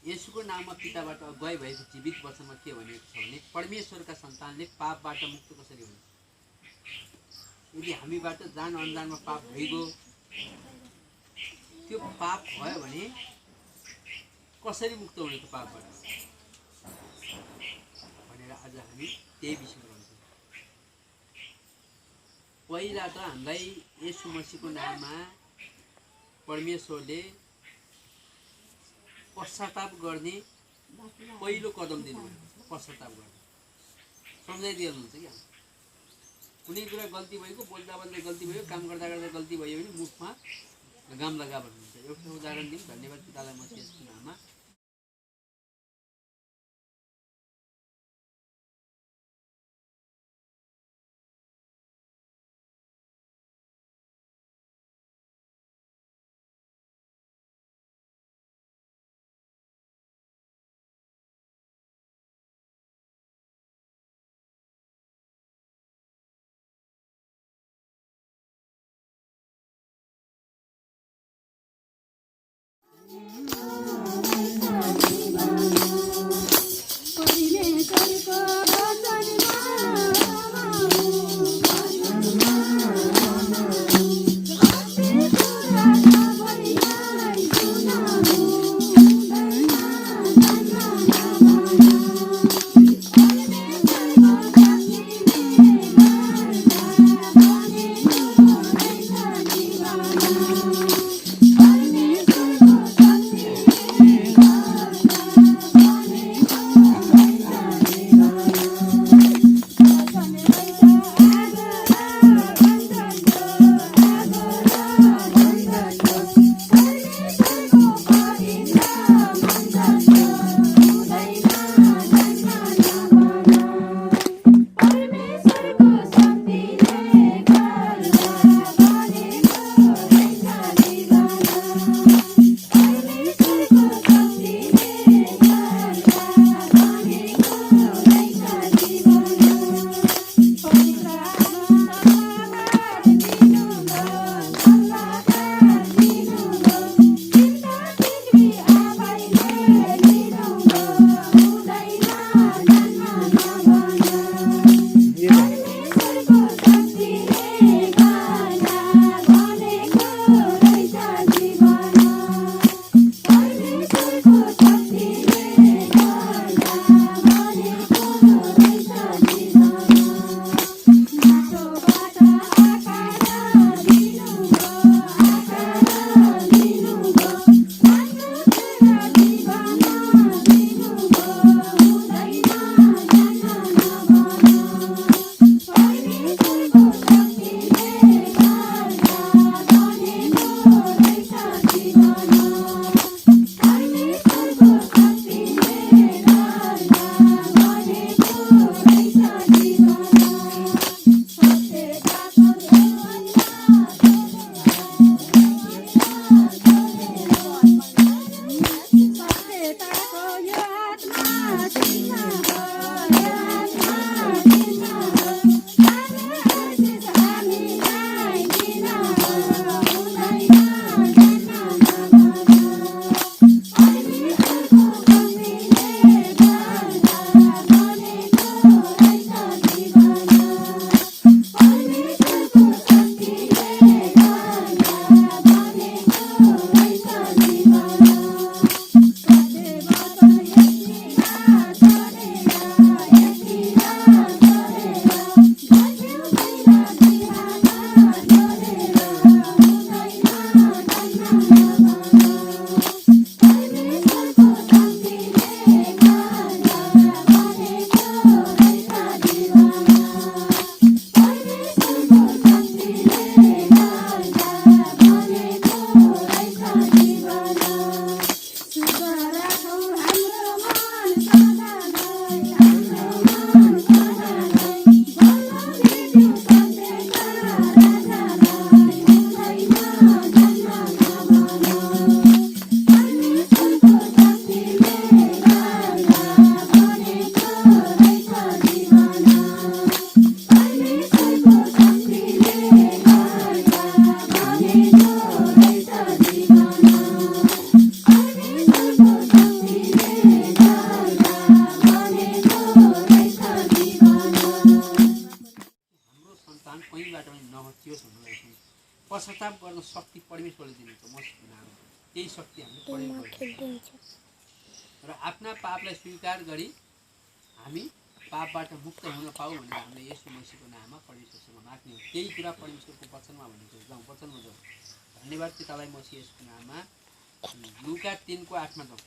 यसुको नाममा पिताबाट अगुवाई भएको जीवित वचनमा के भनेको छ भने परमेश्वरका सन्तानले पापबाट मुक्त कसरी हुन्छ? यदि हामीबाट जान अनजानमा पाप भइगयो, त्यो पाप भयो भने कसरी मुक्त हुने त्यो पापबाट भनेर आज हामी त्यही विषयमा भन्छौँ। पहिला त हामीलाई यसु मसीहको नाममा परमेश्वरले पश्चाताप गर्ने पहिलो कदम दिनुभयो। पश्चाताप गर्ने सम्झाइदिनुहुन्छ क्या। कुनै कुरा गल्ती भएको, बोल्दा बोल्दा गल्ती भयो, काम गर्दा गर्दा गल्ती भयो भने मुखमा घाम लगा भन्नुहुन्छ। एउटा उदाहरण दिउँ। धन्यवाद पितालाई मसीह यसको नाममा। पश्चाताप गर्न शक्ति परमेश्वरले दिनुहुन्छ मसित नाम त्यही शक्ति हामीले परमेश्वरले र आफ्ना पापलाई स्वीकार गरी हामी पापबाट मुक्त हुन पाऊ भनेर हामीले यसो मसीहको नाममा परमेश्वरसँग माग्ने हो त्यही कुरा परमेश्वरको वचनमा भनेको जाउँ वचनमा जाउँ धन्यवाद पितालाई मसीह यसको नाममा लुका 3:8 जाउँ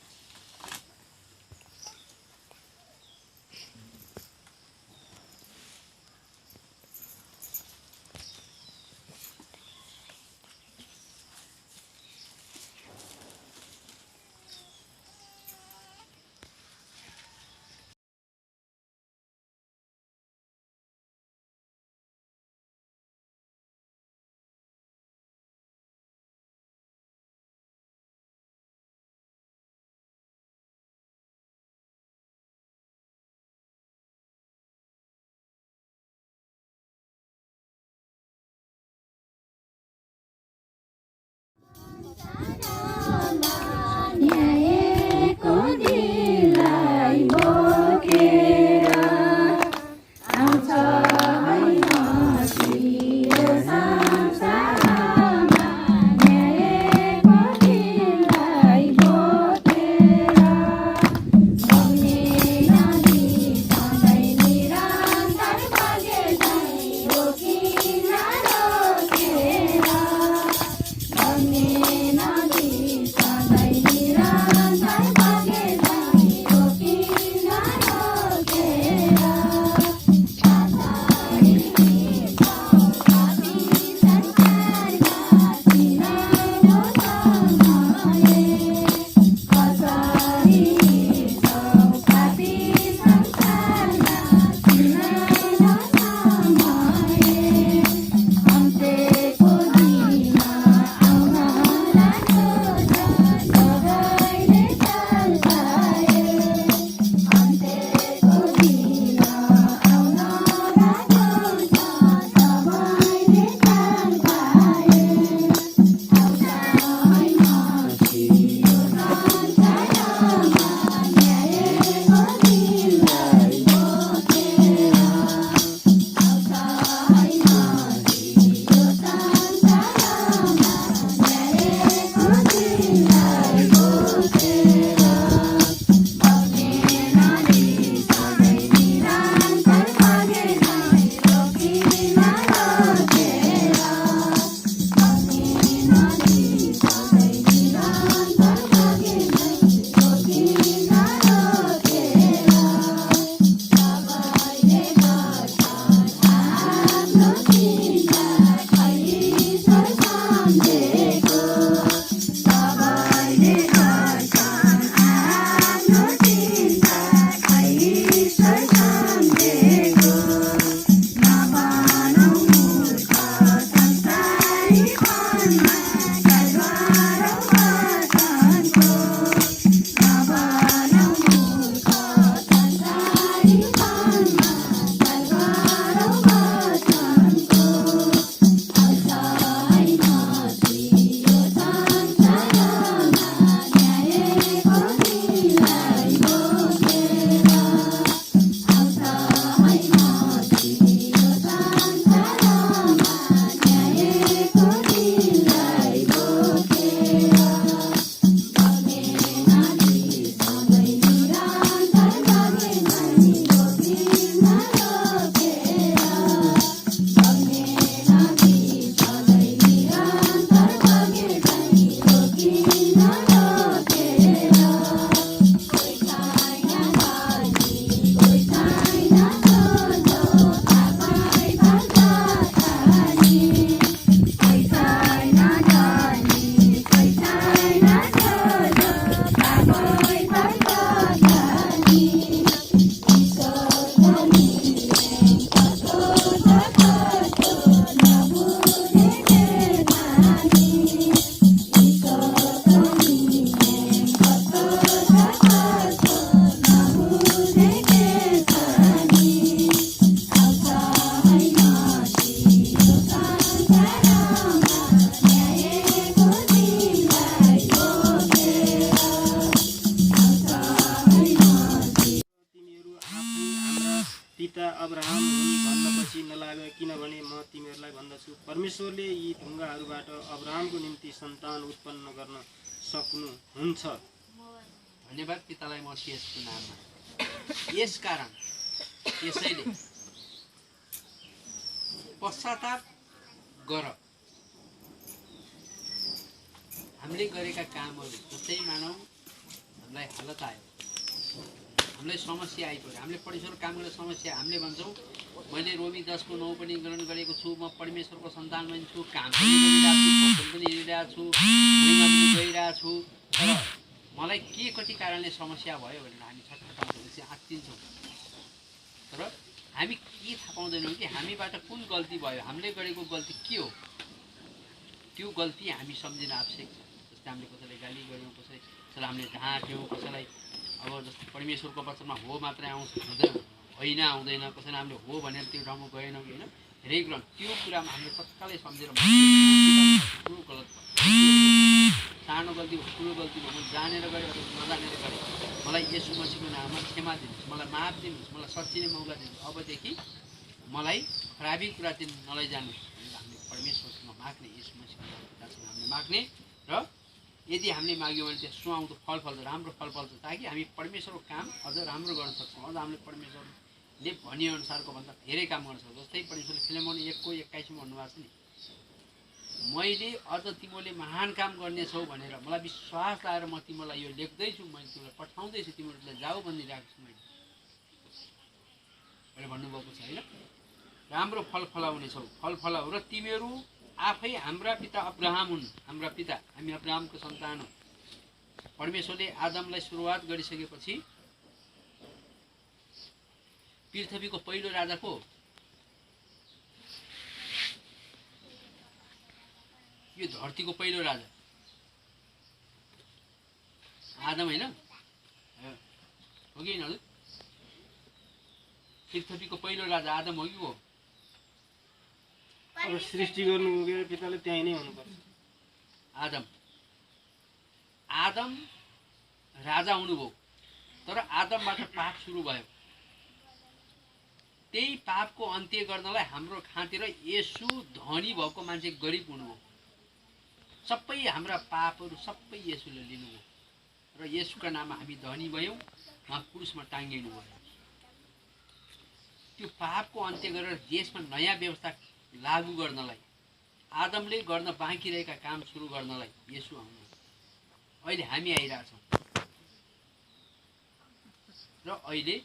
अब्राहम हुन् भन्नपछि नलाग, किनभने म तिमीहरूलाई भन्दछु परमेश्वरले यी ढुङ्गाहरूबाट अब्राहमको निम्ति सन्तान उत्पन्न गर्न सक्नुहुन्छ। धन्यवाद पितालाई मसीहको नाममा। यस कारण यसैले पश्चाताप गर। हामीले गरेका कामहरू जस्तै मानौ हामीलाई हालत आयो, हामीलाई समस्या आइपऱ्यो, हामीले परमेश्वरको काम गर्ने समस्या, हामीले भन्छौँ मैले रोमी 10:9 पनि ग्रहण गरेको छु, म परमेश्वरको सन्तान पनि छु, काम पनि गरिरहेको छु, भोजन पनि हेरिरहेको छु, महिमा पनि गइरहेको छु, तर मलाई के कति कारणले समस्या भयो भनेर हामी छटपटाउँछौँ, आत्तिन्छौँ। तर हामी के थाहा पाउँदैनौँ कि हामीबाट कुन गल्ती भयो, हामीले गरेको गल्ती के हो, त्यो गल्ती हामी सम्झिन आवश्यक छ। जस्तै हामीले कसैलाई गाली गऱ्यौँ, कसैलाई हामीले ढाँट्यौँ, कसैलाई अब जस्तो परमेश्वरको वचनमा हो मात्रै आउँछ हुँदैन, होइन आउँदैन, कसैलाई हामीले हो भनेर त्यो ठाउँमा गएनौँ कि होइन, धेरै कुरा त्यो कुरामा हामीले तत्कालै सम्झेर ठुलो गलत भयो, सानो गल्ती भयो, ठुलो गल्ती भयो, म जानेर गरेँ अथवा नजानेर गरेँ, मलाई येशू मसीहको नाममा क्षमा दिनुहोस्, मलाई माफ दिनुहोस्, मलाई सच्चिने मौका दिनुहोस्, अबदेखि मलाई खराबी कुरातिर नलैजानुहोस् भनेर हामीले परमेश्वरसँग माग्ने, येशू मसीहको पितासँग हामीले माग्ने। र यदि हामीले माग्यौँ भने त्यहाँ सुहाउँदो फल फल्छ, राम्रो फल फल्छ, ताकि हामी परमेश्वरको काम अझ राम्रो गर्न सक्छौँ, अझ हामीले परमेश्वरले भनिअनुसारको भन्दा धेरै काम गर्न सक्छौँ। जस्तै परमेश्वरले फिलेमोन 1:21 भन्नुभएको छ नि, मैले अझ तिमीले महान काम गर्नेछौ भनेर मलाई विश्वास लाएर म तिमीलाई यो लेख्दैछु, मैले तिमीलाई पठाउँदैछु, तिमीहरूलाई जाऊ भनिदिरहेको छु मैले भन्नुभएको छ होइन। राम्रो फल फलाउनेछौ, फल फलाऊ, र तिमीहरू आफै हाम्रा पिता अब्राहम हुन्, हाम्रा पिता, हामी अब्राहमको सन्तान हो। परमेश्वरले आदमलाई सुरुवात गरिसकेपछि पृथ्वीको पहिलो राजा को? यो धरतीको पहिलो राजा आदम होइन हो कि होइन? पृथ्वीको पहिलो राजा आदम हो कि हो? अब सृष्टि गर्नु हो कि पिताले त्यहीँ नै हुनुपर्छ। आदम आदम राजा हुनुभयो, तर आदमबाट पाप सुरु भयो। त्यही पापको अन्त्य गर्नलाई हाम्रो खातिर येशू धनी भएको मान्छे गरिब हुनुभयो। सबै हाम्रा पापहरू सबै येशूले लिनुभयो र येशूका नाममा हामी धनी भयौँ, उहाँ क्रुसमा टाँगिनु भयो। त्यो पापको अन्त्य गरेर देशमा नयाँ व्यवस्था लागू गर्नलाई, आदमले गर्न बाँकी रहेका काम सुरु गर्नलाई येशू आउनु। अहिले हामी आइरहेछौँ र अहिले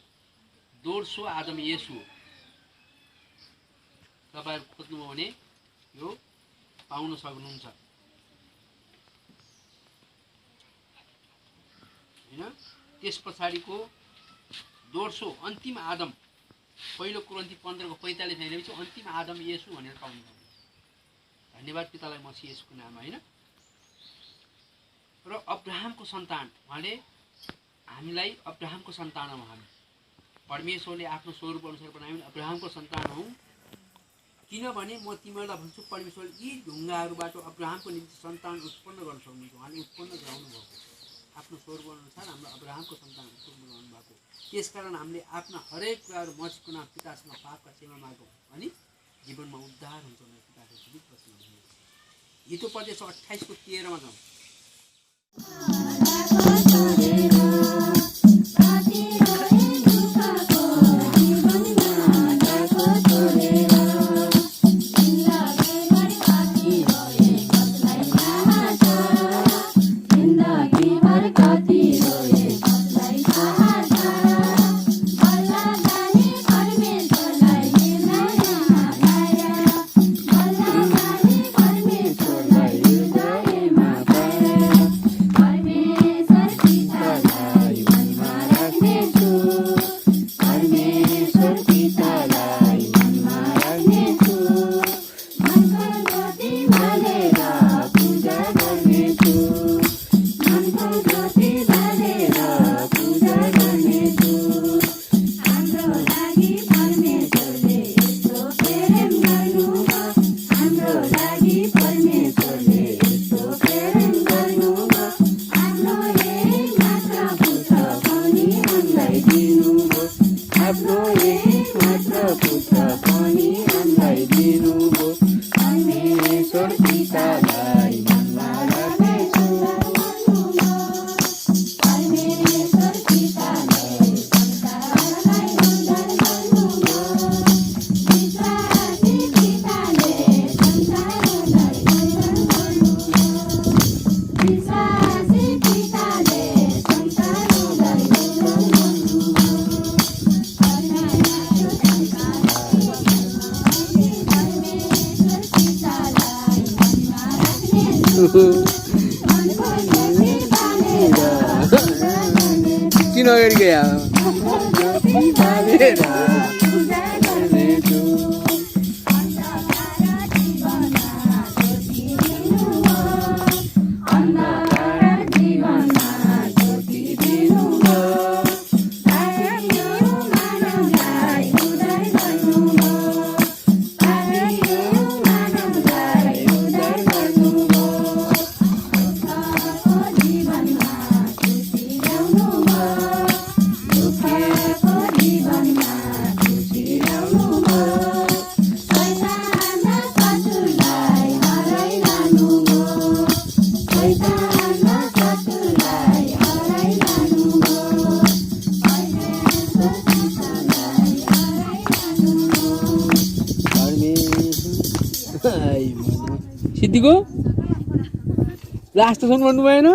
दोस्रो आदम येशू हो। तपाईहरु खोज्नुभयो भने यो पाउन सक्नुहुन्छ हैन। त्यस पछाडिको दोस्रो अन्तिम आदम, पहिलो कुरिन्थी 15:45 हेरेपछि अन्तिम आदम येशू भनेर पाउनुहुन्छ। धन्यवाद पितालाई मसीह येशूको नाममा हैन। र अब्राहमको सन्तान, उहाँले हामीलाई अब्राहमको सन्तान हौं। हामी परमेश्वरले आफ्नो स्वरूप अनुसार बनायो, अब्राहमको सन्तान हौं। किनभने म तिमीहरूलाई भन्छु, परमेश्वरले यी ढुङ्गाहरूबाट अब्राहमको निम्ति सन्तान उत्पन्न गर्न सक्नुहुन्छ। उहाँले उत्पन्न गराउनु भएको आफ्नो स्वरूप अनुसार हाम्रो अब्राहमको सन्तान उत्पन्न गराउनु भएको। त्यसकारण हामीले आफ्ना हरेक कुराहरू मसीहको नाम पितासँग पापका क्षमा मागौँ अनि जीवनमा उद्धार हुन्छ भनेर पिताको जीवित वचन हो। हितोपदेश 28:13 जाउँ। आफ्नो एक मात्र किन अगाडि गया सिद्धिको लास्टसम्म भन्नु भएन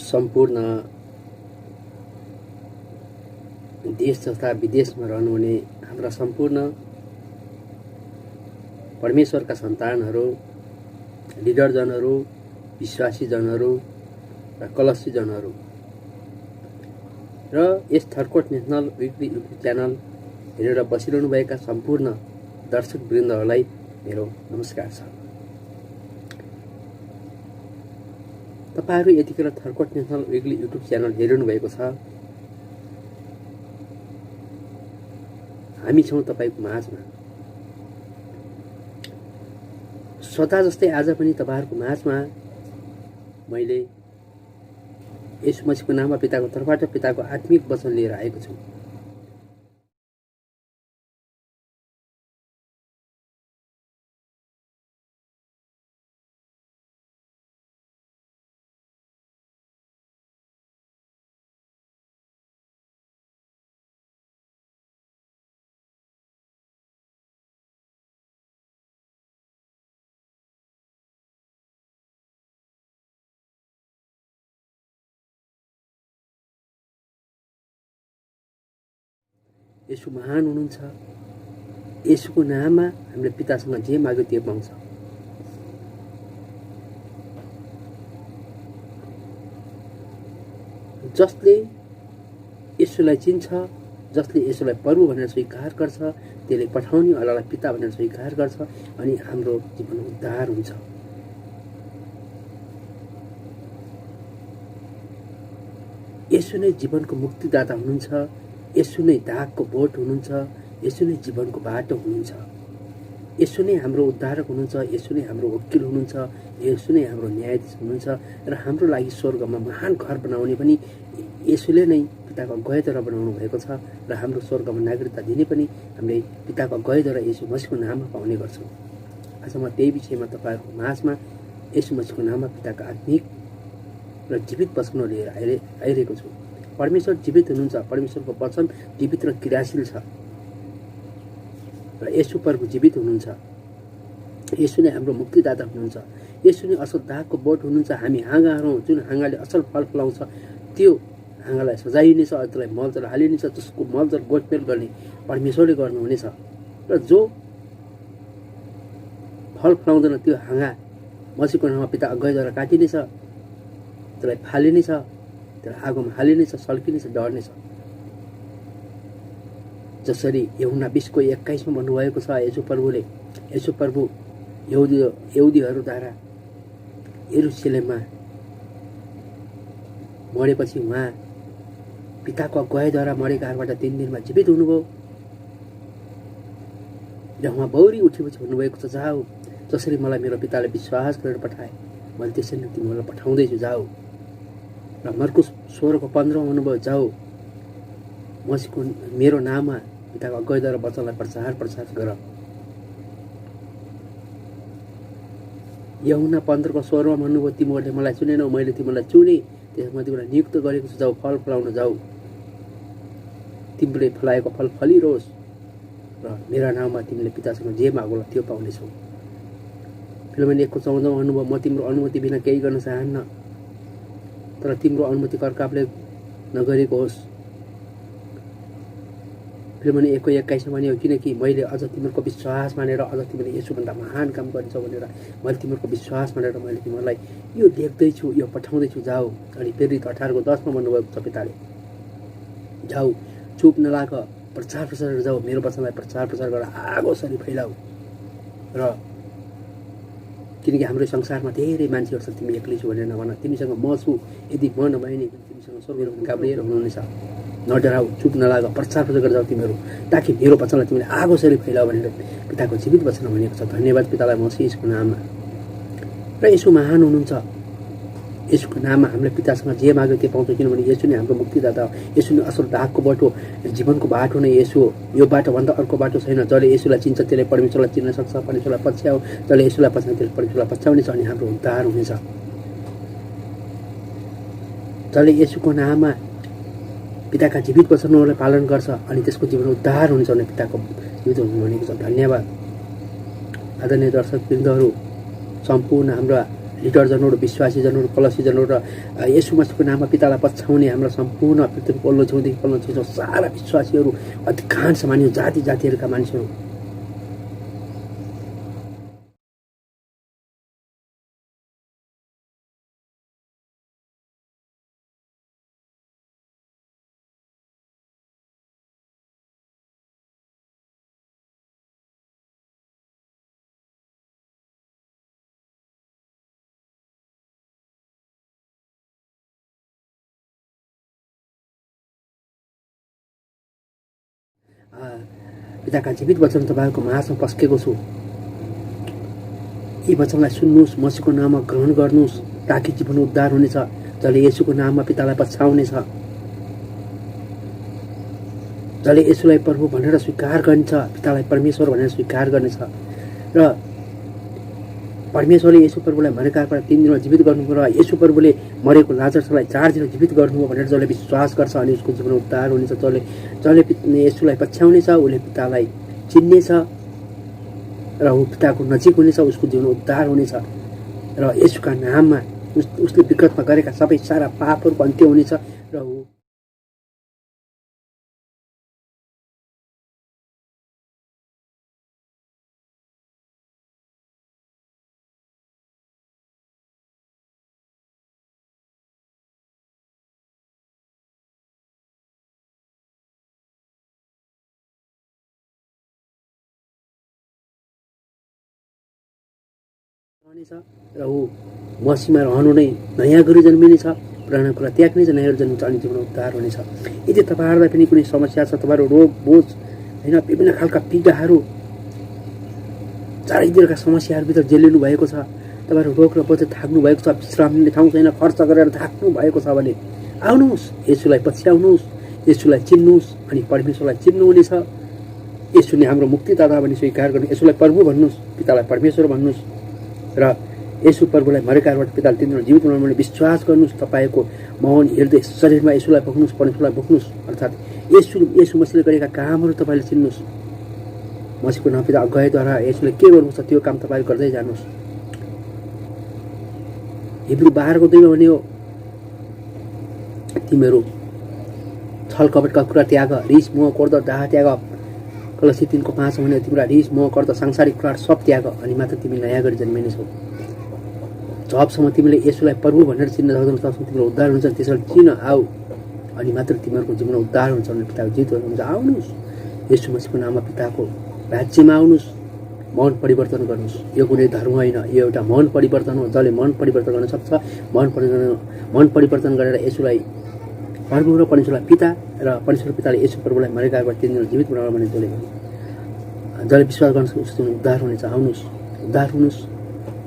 सम्पूर्ण देश तथा विदेशमा रहनुहुने हाम्रा सम्पूर्ण परमेश्वरका सन्तानहरू, लिडरजनहरू, विश्वासीजनहरू र कलसीजनहरू र यस थर्कोट नेसनल विकली युट्युब च्यानल हेरेर बसिरहनुभएका सम्पूर्ण दर्शकवृन्दहरूलाई मेरो नमस्कार छ। तपाईहरु यतिखेर थर्कोट नेसनल विकली युट्युब च्यानल हेरिरहनु भएको छ। हामी छौं तपाईको माझमा। सदा जस्तै आज पनि तपाईहरुको माझमा मैले यस मसीहको नाममा पिताको तर्फबाट पिताको आत्मिक वचन लिएर आएको छु। यसो महान हुनुहुन्छ। यसोको नाममा हामीले पितासँग जे माग्यो त्यो पाउँछ। जसले यसोलाई चिन्छ, जसले यसोलाई प्रभु भनेर स्वीकार गर्छ, त्यसले पठाउने अल्लाहलाई पिता भनेर स्वीकार गर्छ अनि हाम्रो जीवन उद्धार हुन्छ। यसो नै जीवनको मुक्तिदाता हुनुहुन्छ। यसो नै दागको बोट हुनुहुन्छ। यसो नै जीवनको बाटो हुनुहुन्छ। यसो नै हाम्रो उद्धारक हुनुहुन्छ। यसो नै हाम्रो वकिल हुनुहुन्छ। यसो नै हाम्रो न्यायाधीश हुनुहुन्छ र हाम्रो लागि स्वर्गमा महान घर बनाउने पनि यसोले नै पिताको गएद्वारा बनाउनु भएको छ र हाम्रो स्वर्गमा नागरिकता दिने पनि हामीले पिताको गएद्वारा यसो मसीहको नाममा पाउने गर्छौँ। आज म त्यही विषयमा तपाईहरुको माझमा यसो मसीहको नाममा पिताको आत्मिक र जीवित वचन लिएर आइरहेको छु। परमेश्वर जीवित हुनुहुन्छ। परमेश्वरको वचन जीवित र क्रियाशील छ र यसो प्रभु जीवित हुनुहुन्छ। यसो नै हाम्रो मुक्तिदाता हुनुहुन्छ। यसो नै असल दागको बोट हुनुहुन्छ। हामी हाँगाहरू जुन हाँगाले असल फल फलाउँछ त्यो हाँगालाई सजाइनेछ, त्यसलाई मलजल हालिनेछ, जसको मलजल गोठमेल गर्ने परमेश्वरले गर्नुहुनेछ र जो फल फलाउँदैन त्यो हाँगा मसीहको नाममा पिता गएद्वारा काटिनेछ, त्यसलाई फालिनेछ, त्यसलाई आगोमा हालिनेछ, सल्किनेछ, डढ्नेछ। जसरी यूहन्ना 20:21 मा भन्नुभएको छ यसो प्रभु यहुदीहरूद्वारा यरुशलेममा मरेपछि उहाँ पिताको गएद्वारा मरेका हरूबाट 3 दिनमा जीवित हुनुभयो। र उहाँ बौरी उठेपछि भन्नुभएको छ, जाऊ जसरी मलाई मेरो पिताले विश्वास गरेर पठाए मैले त्यसरी नै तिमीहरूलाई पठाउँदैछु, जाऊ। र मर्कुस 16:15 भन्नुभयो, जाऊ मसीहको मेरो नाममा पिताको अगुवाईद्वारा वचनलाई प्रचार गर। यूहन्ना 15:16 भन्नुभयो, तिमीहरूले मलाई चुनेनौ, मैले तिमीलाई चुने, त्यसमा तिमीलाई नियुक्त गरेको छु, जाऊ फल फलाउन जाऊ, तिमीले फलाएको फल फलिरहोस् र मेरा नाममा तिमीले पितासँग जे मागौला त्यो पाउनेछौ। फिलिपिन 1:14 भन्नुभयो, म तिम्रो अनुमति बिना केही गर्न चाहन्न, तर तिम्रो अनुमति कर्कापले नगरेको होस्। फिलिपिन 1:21 भन्यो, किनकि मैले अझ तिमीहरूको विश्वास मानेर अझ तिमीले यसोभन्दा महान काम गर्छौ भनेर मैले तिमीहरूको विश्वास मानेर मैले तिमीहरूलाई यो देख्दैछु, यो पठाउँदैछु, जाऊ। अनि फेरि 18:10 भन्नुभएको छ पिताले, जाऊ चुप नलाग, प्रचार जाऊ, मेरो वचनलाई प्रचार गरेर आगो सरी फैलाऊ। र किनकि हाम्रो संसारमा धेरै मान्छेहरू छन्, तिमी एक्लै छु भनेर नभन, तिमीसँग म छु, यदि म नभए नि तिमीसँग स्वर्गमा गाब्रिएल हुनुहुनेछ, नडराऊ, चुप नलाग, प्रचार गरेर जाऊ तिमीहरू, ताकि मेरो वचनलाई तिमीले आगो सरी फैलाऊ भनेर पिताको जीवित वचन भनेको छ। धन्यवाद पितालाई मसीहको नाममा। र यसो महान हुनुहुन्छ, यसोको नाममा हामीले पितासँग जे माग्यो त्यो पाउँछौँ, किनभने यसो नै हाम्रो मुक्तिदाता हो। यसो नै असल दागको बाटो, जीवनको बाटो नै यसो, यो बाटोभन्दा अर्को बाटो छैन। जसले यसोलाई चिन्छ त्यसले परमेश्वरलाई चिन्न सक्छ, परमेश्वरलाई पछ्याऊ, जसले यसोलाई पछ्याउँछ त्यसले परमेश्वरलाई पछ्याउनेछ, अनि हाम्रो उद्धार हुनेछ। जसले यसोको नाममा पिताका जीवित वचनहरूलाई पालन गर्छ अनि त्यसको जीवन उद्धार हुनेछ भने पिताको जीवित हुनु भनेको छ। धन्यवाद आदरणीय दर्शकवृन्दहरू, सम्पूर्ण हाम्रा लिडरजनहरू, विश्वासीजनहरू, कलसीजनहरू र यसो मसीहको नाममा पितालाई पछ्याउने हाम्रा सम्पूर्ण पृथ्वी पल्लो छेउदेखि पल्लो छेउ सारा विश्वासीहरू, अधिकांश मानिस जातिहरूका मानिसहरू, पिताका जीवित वचन तपाईँहरूको माझमा पस्केको छु। यी वचनलाई सुन्नुहोस्, मसीहको नाममा ग्रहण गर्नुहोस्, ताकि जीवन उद्धार हुनेछ। जसले यसुको नाममा पितालाई पछ्याउनेछ, जसले यसुलाई प्रभु भनेर स्वीकार गर्नेछ, पितालाई परमेश्वर भनेर स्वीकार गर्नेछ र परमेश्वरले यसु प्रभुलाई मरेकाबाट 3 दिनमा जीवित गर्नुभयो र यसु प्रभुले मरेको लाजरलाई 4 दिनमा जीवित गर्नुभयो भनेर जसले विश्वास गर्छ अनि उसको जीवन उद्धार हुनेछ। जसले यसुलाई पछ्याउनेछ उसले पितालाई चिन्नेछ र ऊ पिताको नजिक हुनेछ, उसको जीवन उद्धार हुनेछ र यसुका नाममा उसले विगतमा गरेका सबै सारा पापहरूको अन्त्य हुनेछ र ऊ र ऊ मसीहमा रहनु नै नयाँ गरी जन्मिनेछ, पुरानो कुरा त्याग्नेछ, नयाँ गरी जन्मिन्छ अनि जीवन उद्धार हुनेछ। यदि तपाईँहरूलाई पनि कुनै समस्या छ, तपाईँहरू रोग बोझ होइन, विभिन्न खालका पीडाहरू, चारैतिरका समस्याहरूभित्र जेलिनु भएको छ, तपाईँहरू रोग र बोझ थाक्नु भएको छ, विश्राम लिने ठाउँ छैन, खर्च गरेर थाक्नु भएको छ भने आउनुहोस्, यसुलाई पछ्याउनुहोस्, यसुलाई चिन्नुहोस् अनि परमेश्वरलाई चिन्नुहुनेछ। यसु नै हाम्रो मुक्तिदाता भनी स्वीकार गर्नु, यसुलाई प्रभु भन्नुहोस्, पितालाई परमेश्वर भन्नुहोस् र यसु प्रभुलाई मरेकाबाट पिताले 3 दिनमा जीवित बनाउनु भने विश्वास गर्नुहोस्। तपाईँको मन, हृदय, शरीरमा यसुलाई बोक्नुहोस्, परमेश्वरलाई बोक्नुहोस्, अर्थात् यसु मसीहले गरेका कामहरू तपाईँले चिन्नुहोस्। मसीहको नाम पिता अगुवाईद्वारा यसुले के गर्नुहुन्छ त्यो काम तपाईँले गर्दै जानुहोस्। हिब्रू 12:2 भन्यो, तिमीहरू छल कपटका कुरा त्याग, रिस मोह क्रोध दाह त्याग। कलसी 3:5 भन्यो, तिम्रो रिस मोह क्रोध सांसारिक कुरा सब त्याग अनि मात्र तिमी नयाँ गरी जन्मिनेछौ। जबसम्म तिमीले यसुलाई प्रभु भनेर चिन्न सक्दैनौ तबसम्म तिम्रो उद्धार हुन्छ। त्यसैले चिन आऊ अनि मात्र तिमीहरूको जीवन उद्धार हुन्छ भने पिताको जित हुन्छ। आउनुहोस्, यसु मसीहको नाममा पिताको राज्यमा आउनुहोस्, मन परिवर्तन गर्नुहोस्। यो कुनै धर्म होइन, यो एउटा मन परिवर्तन हो। जसले मन परिवर्तन गर्न सक्छ, मन परिवर्तन गरेर यसुलाई प्रभु र परमेश्वरलाई पिता र परमेश्वर पिताले यसु प्रभुलाई मरेकाबाट 3 दिन जीवित बनाउन भने जसले जसले विश्वास गर्न सक्छ उसको उद्धार हुनेछ। आउनुहोस्, उद्धार हुनुहोस्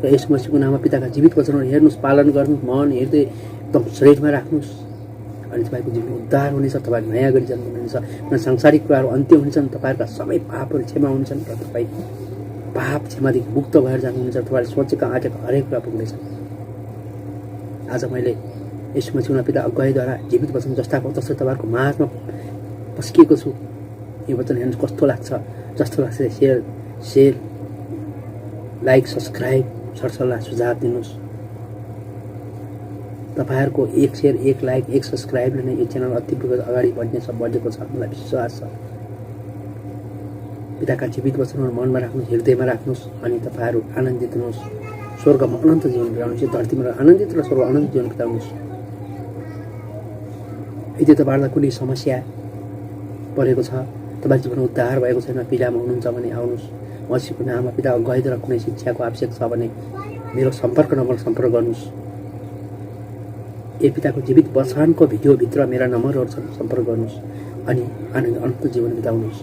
र यस मसीहको नाममा पिताका जीवित वचनहरू हेर्नुहोस्, पालन गर्नुहोस्, मन हृदय एकदम शरीरमा राख्नुहोस् अनि तपाईँको जीवन उद्धार हुनेछ। तपाईँ नयाँ गरी जन्म हुनेछ र सांसारिक कुराहरू अन्त्य हुनेछन्। तपाईँहरूका सबै पापहरू क्षमा हुनेछन् र तपाईँ पाप क्षमादेखि मुक्त भएर जानुहुनेछ। तपाईँले सोचेका आँटेका हरेक कुरा पुग्नेछ। आज मैले यस मसीहको पिता अगुवाईद्वारा जीवित वचन जस्ताको तस्तै तपाईँहरूको माझमा पस्किएको छु। यो वचन हेर्नुहोस् कस्तो लाग्छ, जस्तो लाग्छ सेयर लाइक सब्सक्राइब सरसल्लाह सुझाव दिनुहोस्। तपाईँहरूको एक सेयर, एक लाइक, एक सब्सक्राइबले नै यो च्यानल अति अगाडि बढेको छ मलाई विश्वास छ। पिताका जीवित वचनहरू मनमा राख्नुहोस्, हृदयमा राख्नुहोस् अनि तपाईँहरू आनन्दित हुनुहोस्। स्वर्गमा अनन्त जीवन बिताउनुहोस्, धरतीमा आनन्दित र स्वर्ग अनन्त जीवन बिताउनुहोस्। यदि तपाईँहरूलाई कुनै समस्या परेको छ, तपाईँ जीवन उद्धार भएको छैन, पीडामा हुनुहुन्छ भने आउनुहोस्। मसीहको नाममा पिता अगुवाईद्वारा कुनै शिक्षाको आवश्यक छ भने मेरो सम्पर्क नम्बर सम्पर्क गर्नुहोस्। ए पिताको जीवित वचनको भिडियोभित्र मेरा नम्बरहरू छन्, सम्पर्क गर्नुहोस् अनि आनन्द अनन्त जीवन बिताउनुहोस्।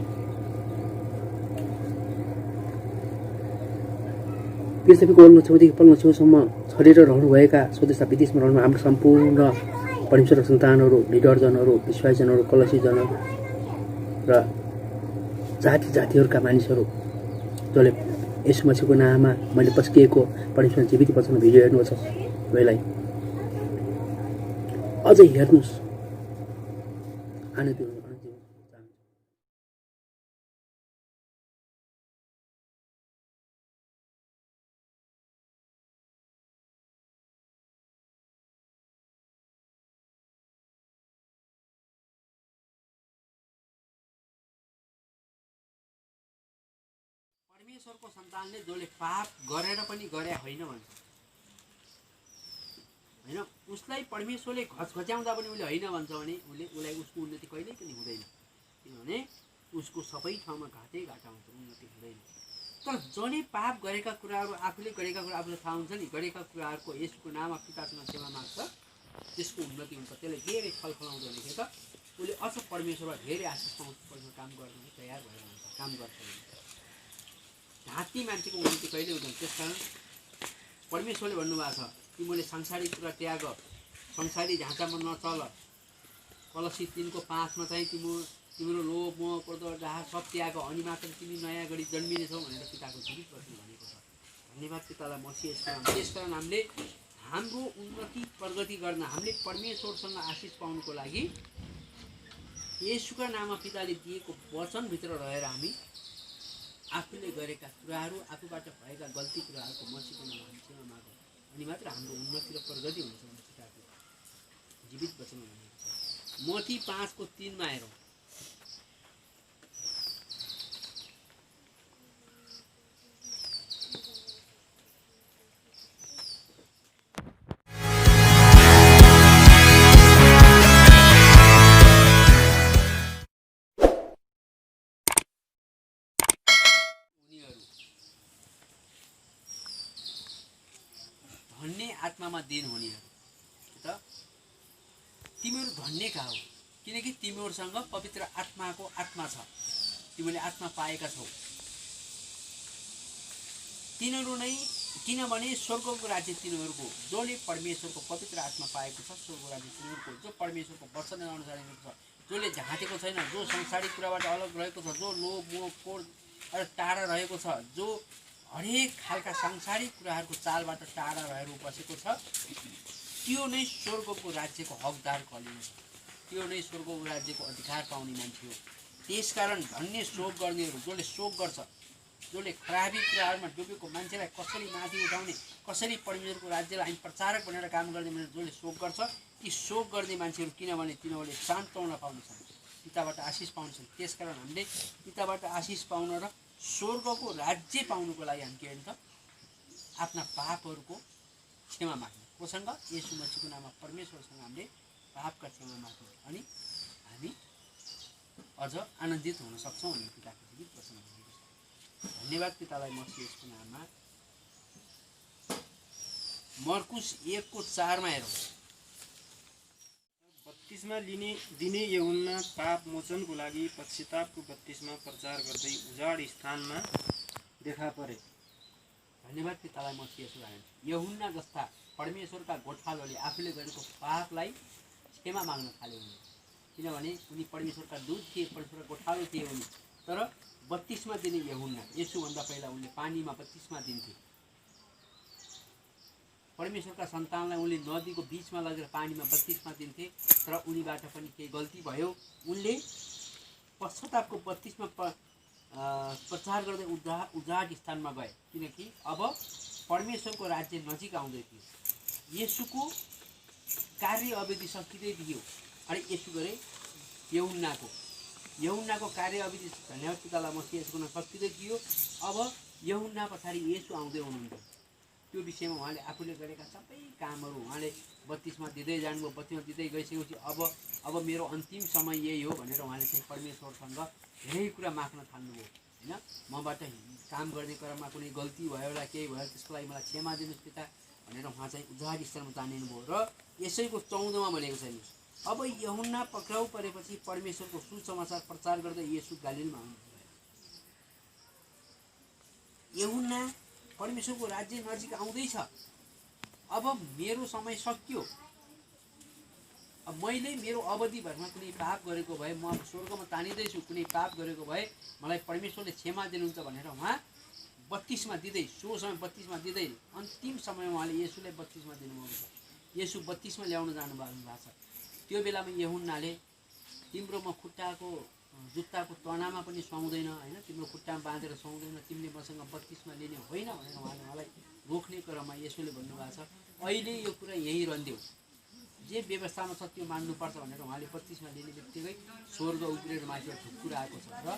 पृथ्वीको ओल्लो छेउदेखि पल्लो छेउसम्म छरेर रहनुभएका स्वदेशमा विदेशमा रहनु हाम्रो सम्पूर्ण परमेश्वरका सन्तानहरू, लिडरजनहरू, विश्वासीजनहरू, कलसीजनहरू र जाति जातिहरूका मानिसहरू जसले यस मसीहको नाममा मैले पस्किएको परमेश्वर जीवित वचन भिडियो हेर्नुहोस् सबैलाई अझै हेर्नुहोस्, आनन्द हुनु। परमेश्वरको सन्तानले जसले पाप गरेर पनि गरे होइन भन्छ होइन, उसलाई परमेश्वरले घचघच्याउँदा पनि उसले होइन भन्छ भने उसलाई उसको उन्नति कहिल्यै पनि हुँदैन। किनभने उसको सबै ठाउँमा घाटै घाटा हुन्छ, उन्नति हुँदैन। तर जसले पाप गरेका कुराहरू आफूले गरेका कुरा आफूलाई थाहा हुन्छ नि, गरेका कुराहरूको यसको नाममा पितासँग सेवा माग्छ, त्यसको उन्नति हुन्छ। त्यसले धेरै फलफलाउँदो रहेछ। त उसले अझ परमेश्वरमा धेरै आशिष पाउँछ, काम गर्न तयार भएर हुन्छ, काम गर्छ। ढाँट्ने मान्छेको उन्नति कहिले हुँदैन। त्यसकारण परमेश्वरले भन्नुभएको छ, तिमीले सांसारिक कुरा त्याग, संसारी ढाँचामा नचल। कलसी 3:5 चाहिँ तिम्रो लोभ मोह क्रोध डाह सब त्याग, अनि मात्र तिमी नयाँ गरी जन्मिनेछौ भनेर पिताको जीवित वचन भनेको छ। धन्यवाद पितालाई मसी यसको नाम। त्यसकारण हामीले हाम्रो उन्नति प्रगति गर्न, हामीले परमेश्वरसँग आशिष पाउनुको लागि येशूका नाममा पिताले दिएको वचनभित्र रहेर हामी आफूले गरेका कुराहरू, आफूबाट भएका गल्ती कुराहरूको मसीहको नाममा हामी क्षमा मागौँ, अनि मात्र हाम्रो उन्नति र प्रगति हुन्छ भने पिताको जीवित वचन भनेको छ। मत्ती 5:3 हेरौँ। धन्य आत्मामा दिन हुनेहरू त तिमीहरू धन्य कहाँ हो, किनकि तिमीहरूसँग पवित्र आत्माको आत्मा छ, तिमीले आत्मा पाएका छौ। तिनीहरू नै, किनभने स्वर्गको राज्य तिनीहरूको, जसले परमेश्वरको पवित्र आत्मा पाएको छ, स्वर्गको राज्य तिनीहरूको, जो परमेश्वरको वचन अनुसार छ, जसले झाँटेको छैन, जो संसारिक कुराबाट अलग रहेको छ, जो लोभ मोह क्रोध टाढा रहेको छ, जो हरेक खालका सांसारिक कुराहरूको चालबाट टाढा रहेर बसेको छ, त्यो नै स्वर्गको राज्यको हकदार कहलिन्छ। त्यो नै स्वर्गको राज्यको अधिकार पाउने मान्छे हो। त्यसकारण धन्य शोक गर्नेहरू, जसले शोक गर्छ, जसले खराबी कुराहरूमा डुबेको मान्छेलाई कसरी माथि उठाउने, कसरी परमेश्वरको राज्यलाई हामी प्रचारक भनेर काम गर्ने भनेर जसले शोक गर्छ, ती शोक गर्ने मान्छेहरू, किनभने तिनीहरूले सान्त्वना पाउनेछन्, पिताबाट आशिष पाउनेछन्। त्यसकारण हामीले पिताबाट आशिष पाउन र स्वर्गको राज्य पाउनुको लागि हामी के गर्नु त, आफ्ना पापहरूको क्षमा माग्नु। कोसँग? येशू मसीहको नाममा परमेश्वरसँग हामीले पापका क्षमा माग्नु, अनि हामी अझ आनन्दित हुन सक्छौँ भन्ने पिताको जीवित वचन भनेको छ। धन्यवाद पितालाई मसीह यसको नाममा। मर्कुस 1:4 हेरौँ। बत्तिसमा दिने यूहन्ना पाप मोचनको लागि पश्चातापको बत्तिसमा प्रचार गर्दै उजाड स्थानमा देखा परे। धन्यवाद पितालाई म यसो भएन। यूहन्ना जस्ता परमेश्वरका गोठालोले आफूले गरेको पापलाई क्षमा माग्न थाले उनी, किनभने उनी परमेश्वरका दूत थिए, परमेश्वरका गोठालो थिए उनी। तर बत्तिसमा दिने यूहन्ना, यसुभन्दा पहिला उनले पानीमा बत्तिसमा दिन्थे। परमेश्वरका सन्तानलाई उनले नदीको बिचमा लगेर पानीमा बत्तिसमा दिन्थे। तर उनीबाट पनि केही गल्ती भयो। उनले पश्चातापको बत्तिसमा प्रचार गर्दै उजाड स्थानमा गए, किनकि अब परमेश्वरको राज्य नजिक आउँदै थियो। येशूको कार्य अवधि सकिँदै थियो। अनि यसो गरे यूहन्नाको कार्य अवधि, धन्यवाद पितालाई मसी यसको सकिँदै थियो। अब यूहन्ना पछाडि येशू आउँदै हुनुहुन्छ। त्यो विषयमा उहाँले आफूले गरेका सबै कामहरू उहाँले बत्तिसमा दिँदै जानुभयो। बत्तिसमा दिँदै गइसकेपछि अब मेरो अन्तिम समय यही हो भनेर उहाँले चाहिँ परमेश्वरसँग धेरै कुरा माग्न थाल्नुभयो। होइन, मबाट काम गर्ने क्रममा कुनै गल्ती भयो होला, केही भयो, त्यसको लागि मलाई क्षमा दिनुहोस् पिता भनेर उहाँ चाहिँ उजाड स्थानमा जानिनुभयो। र यसैको 14 भनेको छ नि, अब यूहन्ना पक्राउ परेपछि परमेश्वरको सुसमाचार प्रचार गर्दै येशू गालीलमा आउनुभयो। यूहन्ना परमेश्वरको राज्य नजिक आउँदैछ। अब मेरो समय सकियो। अब मैले मेरो अवधिभरमा कुनै पाप गरेको भए म अब स्वर्गमा तानिँदैछु, कुनै पाप गरेको भए मलाई परमेश्वरले क्षमा दिनुहुन्छ भनेर उहाँ बत्तिसमा दिँदै, सो समय बत्तिसमा दिँदै अन्तिम समयमा उहाँले येशूलाई बत्तिसमा दिनुभएको छ। येशू बत्तिसमा ल्याउन जानुभएको छ। त्यो बेलामा यूहन्नाले तिम्रो म खुट्टाको जुत्ताको तनामा पनि सुहाउँदैन, होइन, तिम्रो खुट्टामा बाँधेर सुहाउँदैन, तिमीले मसँग बत्तिसमा लिने होइन भनेर उहाँले मलाई रोक्ने क्रममा येशूले भन्नुभएको छ। अहिले यो कुरा यहीँ रहन्थ्यो, जे व्यवस्थामा छ त्यो मान्नुपर्छ भनेर उहाँले बत्तिसमा लिने बित्तिकै स्वर्ग उब्रेर माथिबाट ढुक्कुर आएको छ र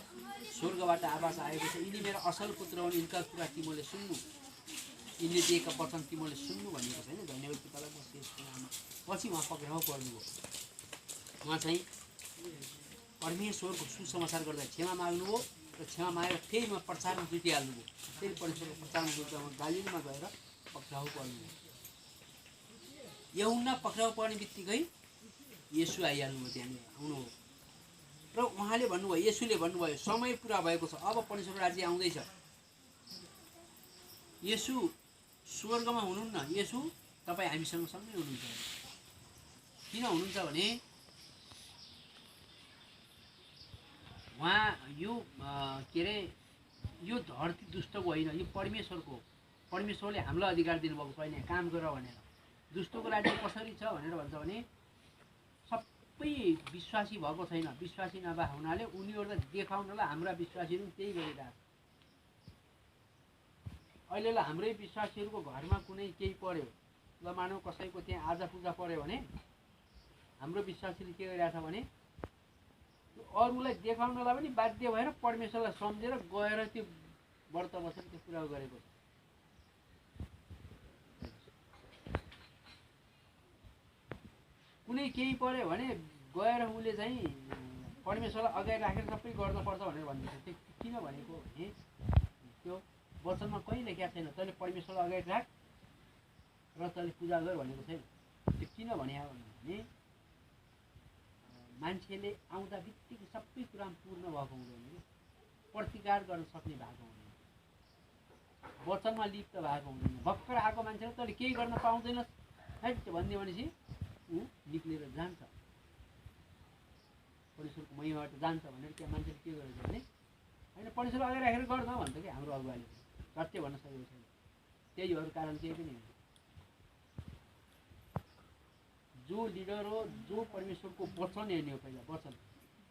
स्वर्गबाट आवाज आएको छ, यिनी मेरो असल पुत्र हुन्, यिनका कुरा तिमीले सुन्नु, यिनले दिएका वचन तिमीले सुन्नु भनेको छैन। धन्यवाद पितालाई म यसको नाममा। पछि उहाँ पक्राउ पर्नुभयो। उहाँ चाहिँ परमेश्वरको सुसमाचार गर्दा क्षमा माग्नुभयो र क्षमा मागेर फेरि उहाँ प्रचारमा जुटिहाल्नुभयो। फेरि परमेश्वरको प्रचारमा जुट्दा उहाँ गालीलमा गएर पक्राउ पर्नुभयो। यूहन्ना पक्राउ पर्ने बित्तिकै येशू आइहाल्नुभयो, त्यहाँनिर आउनुभयो र उहाँले भन्नुभयो, येशूले भन्नुभयो समय पुरा भएको छ, अब परमेश्वरको राज्य आउँदैछ। येशू स्वर्गमा हुनुहुन्न, येशू तपाईँ हामीसँग सँगै हुनुहुन्छ। किन हुनुहुन्छ भने उहाँ यो के अरे यो धरती दुष्टको होइन, यो परमेश्वरको। परमेश्वरले हामीलाई अधिकार दिनुभएको छैन काम गर भनेर। दुष्टको राज्य कसरी छ भनेर भन्छ भने सबै विश्वासी भएको छैन, विश्वासी नभए हुनाले उनीहरूलाई देखाउनलाई हाम्रा विश्वासीहरू त्यही गरिरहेको। अहिले हाम्रै विश्वासीहरूको घरमा कुनै केही पर्यो, ल मानौ कसैको त्यहाँ आज पूजा पर्यो भने हाम्रो विश्वासीले के गरिरहेछ भने अरूलाई देखाउनलाई पनि बाध्य भएर परमेश्वरलाई सम्झेर गएर त्यो व्रत बसेर त्यो पुरा गरेको छ। कुनै केही पर्यो भने गएर उसले चाहिँ परमेश्वरलाई अगाडि राखेर सबै गर्नुपर्छ भनेर भन्दैछ। त्यो किन भनेको भने त्यो वचनमा कहीँ लेखेको छैन तैँले परमेश्वरलाई अगाडि राख र तैँले पूजा गर भनेको छैन। त्यो किन भने मान्छेले आउँदा बित्तिकै सबै कुरामा पूर्ण भएको हुँदैन, प्रतिकार गर्न सक्ने भएको हुँदैन, वचनमा लिप्त भएको हुँदैन। भर्खर आएको मान्छेले तैँले केही गर्न पाउँदैनस् है भनिदियो भनेपछि ऊ निक्लेर जान्छ, परमेश्वरको महिमाबाट जान्छ भनेर त्यहाँ मान्छेले के गरेछ भने होइन परमेश्वर अगाडि राखेर गर्छ भन्छ कि हाम्रो अगुवाले सत्य भन्न सकेको छैन। त्यही अरू कारण केही पनि होइन। जो लिडर हो, जो परमेश्वरको वचन हेर्ने हो, पहिला वचन।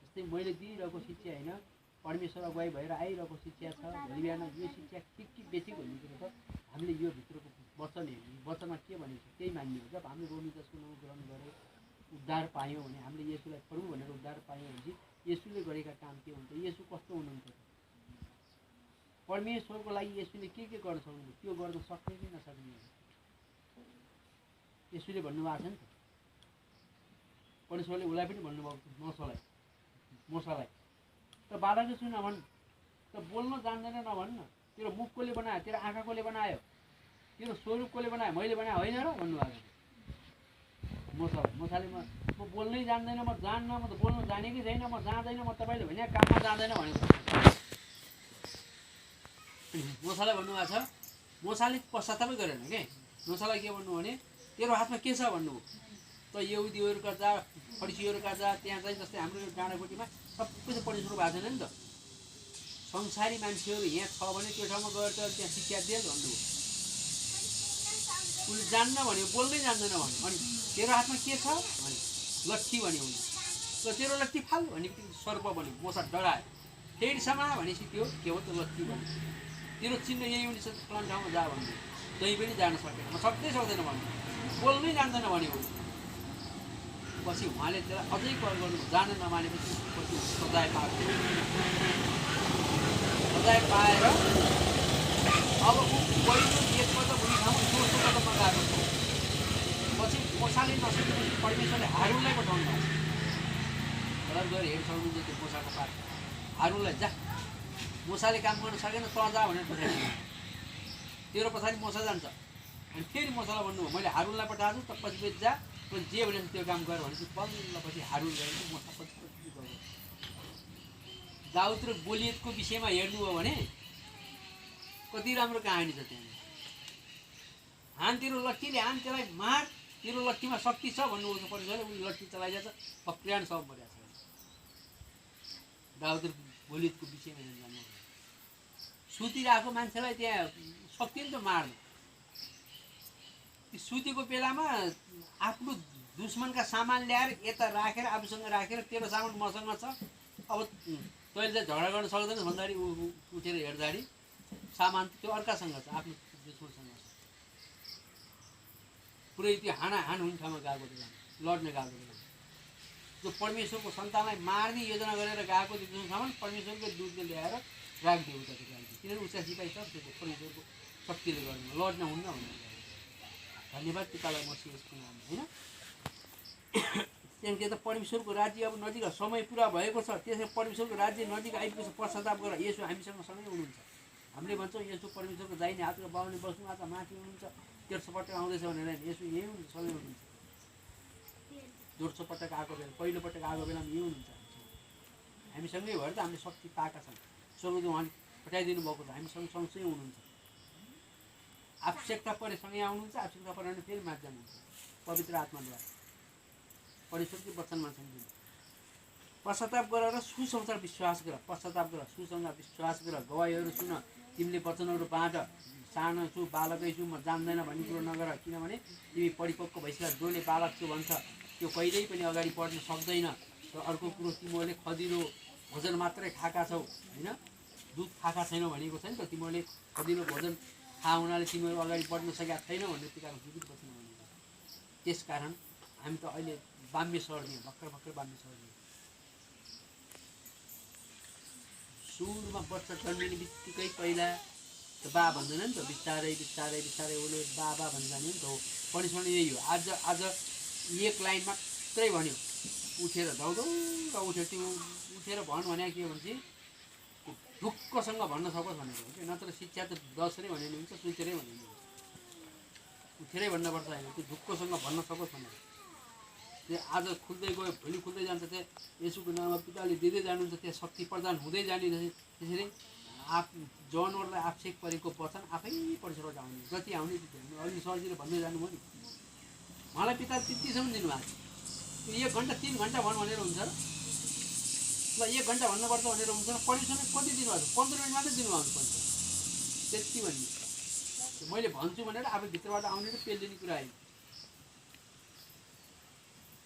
जस्तै मैले दिइरहेको शिक्षा होइन, परमेश्वर अगुवाई भएर आइरहेको शिक्षा छ, भोलि बिहान यो शिक्षा के बेचेको भन्ने कुरो त हामीले यो भित्रको वचन हेर्ने, वचनमा के भनेको छ त्यही मान्ने हो। जब हामीले रोमी 10 को 9 ग्रहण गरेर उद्धार पायौँ भने, हामीले येशूलाई प्रभु भनेर उद्धार पायौँ भनेपछि येशूले गरेका काम के हुन्छ, येशू कस्तो हुनुहुन्छ, परमेश्वरको लागि येशूले के गर्न सक्नुहुन्छ, त्यो गर्न सक्ने कि नसक्ने येशूले भन्नुभएको छ नि त। परमेश्वरले उसलाई पनि भन्नुभएको मोसालाई त बाधाको छु नभन्, त बोल्न जान्दैन नभन्न, तेरो मुख कसले बनायो, तेरो आँखा कसले बनायो, तेरो स्वरूप कसले बनायो, मैले बनायो होइन र भन्नुभएको छ मोसाले। मोसाले म बोल्नै जान्दैन, म जान्न, म त बोल्न जानेकै छैन, म जाँदैन, म तपाईँले भने काममा जाँदैन भनेको मोसालाई भन्नुभएको छ। मोसाले पश्चातापै गरेन के। मोसालाई के भन्नु भने तेरो हातमा के छ भन्नु। त यहुदीहरूका जा फरिसीहरूका जा त्यहाँ चाहिँ जस्तै हाम्रो यो डाँडाकोटीमा सबै त परमेश्वरको भएको छैन नि त। संसारी मान्छेहरू यहाँ छ भने त्यो ठाउँमा गएर त त्यहाँ शिक्षा दिए भन्नुभयो। उसले जान्न भन्यो, बोल्नै जान्दैन भन्यो। अनि तेरो हातमा के छ भने लट्ठी भन्यो उसले। ल तेरो लट्ठी फाल भने सर्प भन्यो। मोसा डरायो। फेरि समा भनेपछि त्यो के हो त लट्ठी भन्यो। तेरो चिन्ह यही हुनेछ फलान ठाउँमा जा भन्यो। तै पनि जान सकेन, म सक्दै सक्दैन भन्यो। बोल्नै जान्दैन भन्यो। पछि उहाँले त्यसलाई अझै कर गर्नु, जान नमानेपछि पछि सजाय पाएको। सजाय पाएर अब ऊ पहिलो एकपल्ट भुइँ ठाउँमा दोस्रो कदममा गएको छ। पछि मोसाले नसकेपछि परमेश्वरले हारूनलाई पठाउनु भएको छ। गएर हेर्न सक्नुहुन्छ त्यो मोसाको पाठ। हारूनलाई जा, मोसाले काम गर्न सकेन त जा भनेर पठाइदिनु। तेरो पछाडि मोसा जान्छ। अनि फेरि मोसालाई भन्नुभयो मैले हारूनलाई पठाएको छु, त पछि पछि जा, पछि जे भनेर त्यो काम गर भनेपछि बल्ल पछि हारूल गएर मोसा पछि गयो। दाउद र गोलियतको विषयमा हेर्नु हो भने कति राम्रो कहानी छ त्यहाँ। हान तेरो लट्ठीले हान, त्यसलाई मार, तेरो लट्ठीमा शक्ति छ भन्नुभएको परमेश्वरले। उनी लट्ठी चलाइदिएछ, पक्रियान सब मरेको छ। दाउद र गोलियतको विषयमा जान्नु सुतिरहेको मान्छेलाई त्यहाँ शक्ति नि त मार्नु। सुतेको बेलामा आफ्नो दुश्मनका सामान ल्याएर यता राखेर आफूसँग राखेर तेरो सामान मसँग छ, अब तैँले चाहिँ झगडा गर्न सक्दैन भन्दाखेरि उठेर हेर्दाखेरि सामान त्यो अर्कासँग छ, आफ्नो दुश्मनसँग छ। पुरै त्यो हानाहान हुने ठाउँमा गएको बेला, लड्न गएको बेला जो परमेश्वरको सन्तानलाई मार्ने योजना गरेर गएको त्यो सामान परमेश्वरको दूतले ल्याएर राखिदियो उताको गाडी। किनभने उसका सिपाही छ त्यो परमेश्वरको शक्तिले गर्नु, लड्न हुन्न भनेर। धन्यवाद पितालाई मसी यसको नाम होइन। त्यहाँदेखि त परमेश्वरको राज्य अब नजिक समय पुरा भएको छ। त्यसै परमेश्वरको राज्य नजिक आइपुगेको छ। पश्चाताप गर, यसो हामीसँग सँगै हुनुहुन्छ। हामीले भन्छौँ यसो परमेश्वरको दाहिने हातको बाहुनी बस्नु आज माथि हुनुहुन्छ, तेर्सो पटक आउँदैछ भनेर यसो यही हुन्छ, सँगै हुनुहुन्छ। दोस्रो पटक आएको बेला, पहिलो पटक आएको बेलामा यही हुनुहुन्छ हामीसँगै भएर त हामीले शक्ति पाएका छौँ। स्वर्गदूत उहाँले पठाइदिनु भएको छ, हामीसँग सँगसँगै हुनुहुन्छ। आवश्यकता परे सँगै आउनुहुन्छ, आवश्यकता पऱ्यो भने फेरि माथि जानुहुन्छ पवित्र आत्माद्वारा परमेश्वरकै वचनमा सम्झिनु। पश्चाताप गरेर सुसमाचार विश्वास गर, पश्चाताप गर, सुसमाचार विश्वास गर, गवाईहरू सुन, तिमीले वचनहरू बाँड। सानो छु, बालकै छु, म जान्दैन भन्ने कुरो नगर। किनभने तिमी परिपक्व भइसक्यो। जसले बालक छु भन्छ त्यो कहिल्यै पनि अगाडि बढ्न सक्दैन। र अर्को कुरो तिमीहरूले खदिलो भोजन मात्रै खाएका छौ होइन, दुध खाएका छैनौ भनेको छ नि त। तिमीहरूले खदिलो भोजन थाहा हुनाले तिमीहरू अगाडि बढ्न सकेका छैनौ भन्ने त्यो कारण जीवित बस्नु भनेको। त्यस कारण हामी त अहिले बाम्य सर्ने, भर्खर बाम्य सर्ने। सुरुमा बच्चा जन्मिने बित्तिकै पहिला त बा भन्दैन नि त, बिस्तारै उसले बाबा भन्छ नि त हो। परमेश्वरले यही हो। आज एक लाइन मात्रै भन्यो, उठेर दौडौँ र उठ्यो। त्यो उठेर भन् भने के भन्छ ढुक्कसँग भन्न सकोस् भनेको हो कि। नत्र शिक्षा त 10 नै भने हुन्छ, सुतेरै भने हुन्छ। उठेरै भन्नुपर्छ होइन, त्यो ढुक्कसँग भन्न सकोस् भनेर। त्यो आज खुल्दै गयो, भोलि खुल्दै जान्छ। त्यहाँ यसुको नाममा पिताले दिँदै जानुहुन्छ, त्यहाँ शक्ति प्रदान हुँदै जाने। त्यसरी जनावरलाई आवश्यक परेको वचन आफै परमेश्वरबाट आउने, जति आउने त्यति आउने। अघि सरजीले भन्दै जानुभयो नि, मलाई पिता त्यतिसम्म दिनुभएको छ। 1 घन्टा 3 घन्टा भन् भनेर हुन्छ र ल, 1 घन्टा भन्नुपर्छ भनेर हुन्छ र। परमेश्वरले कति दिनुभएको छ? 15 मिनट मात्रै दिनुभएको छ परमेश्वरले। त्यति भन्ने मैले भन्छु भनेर आफै भित्रबाट आउने र पेलिने कुरा आयो।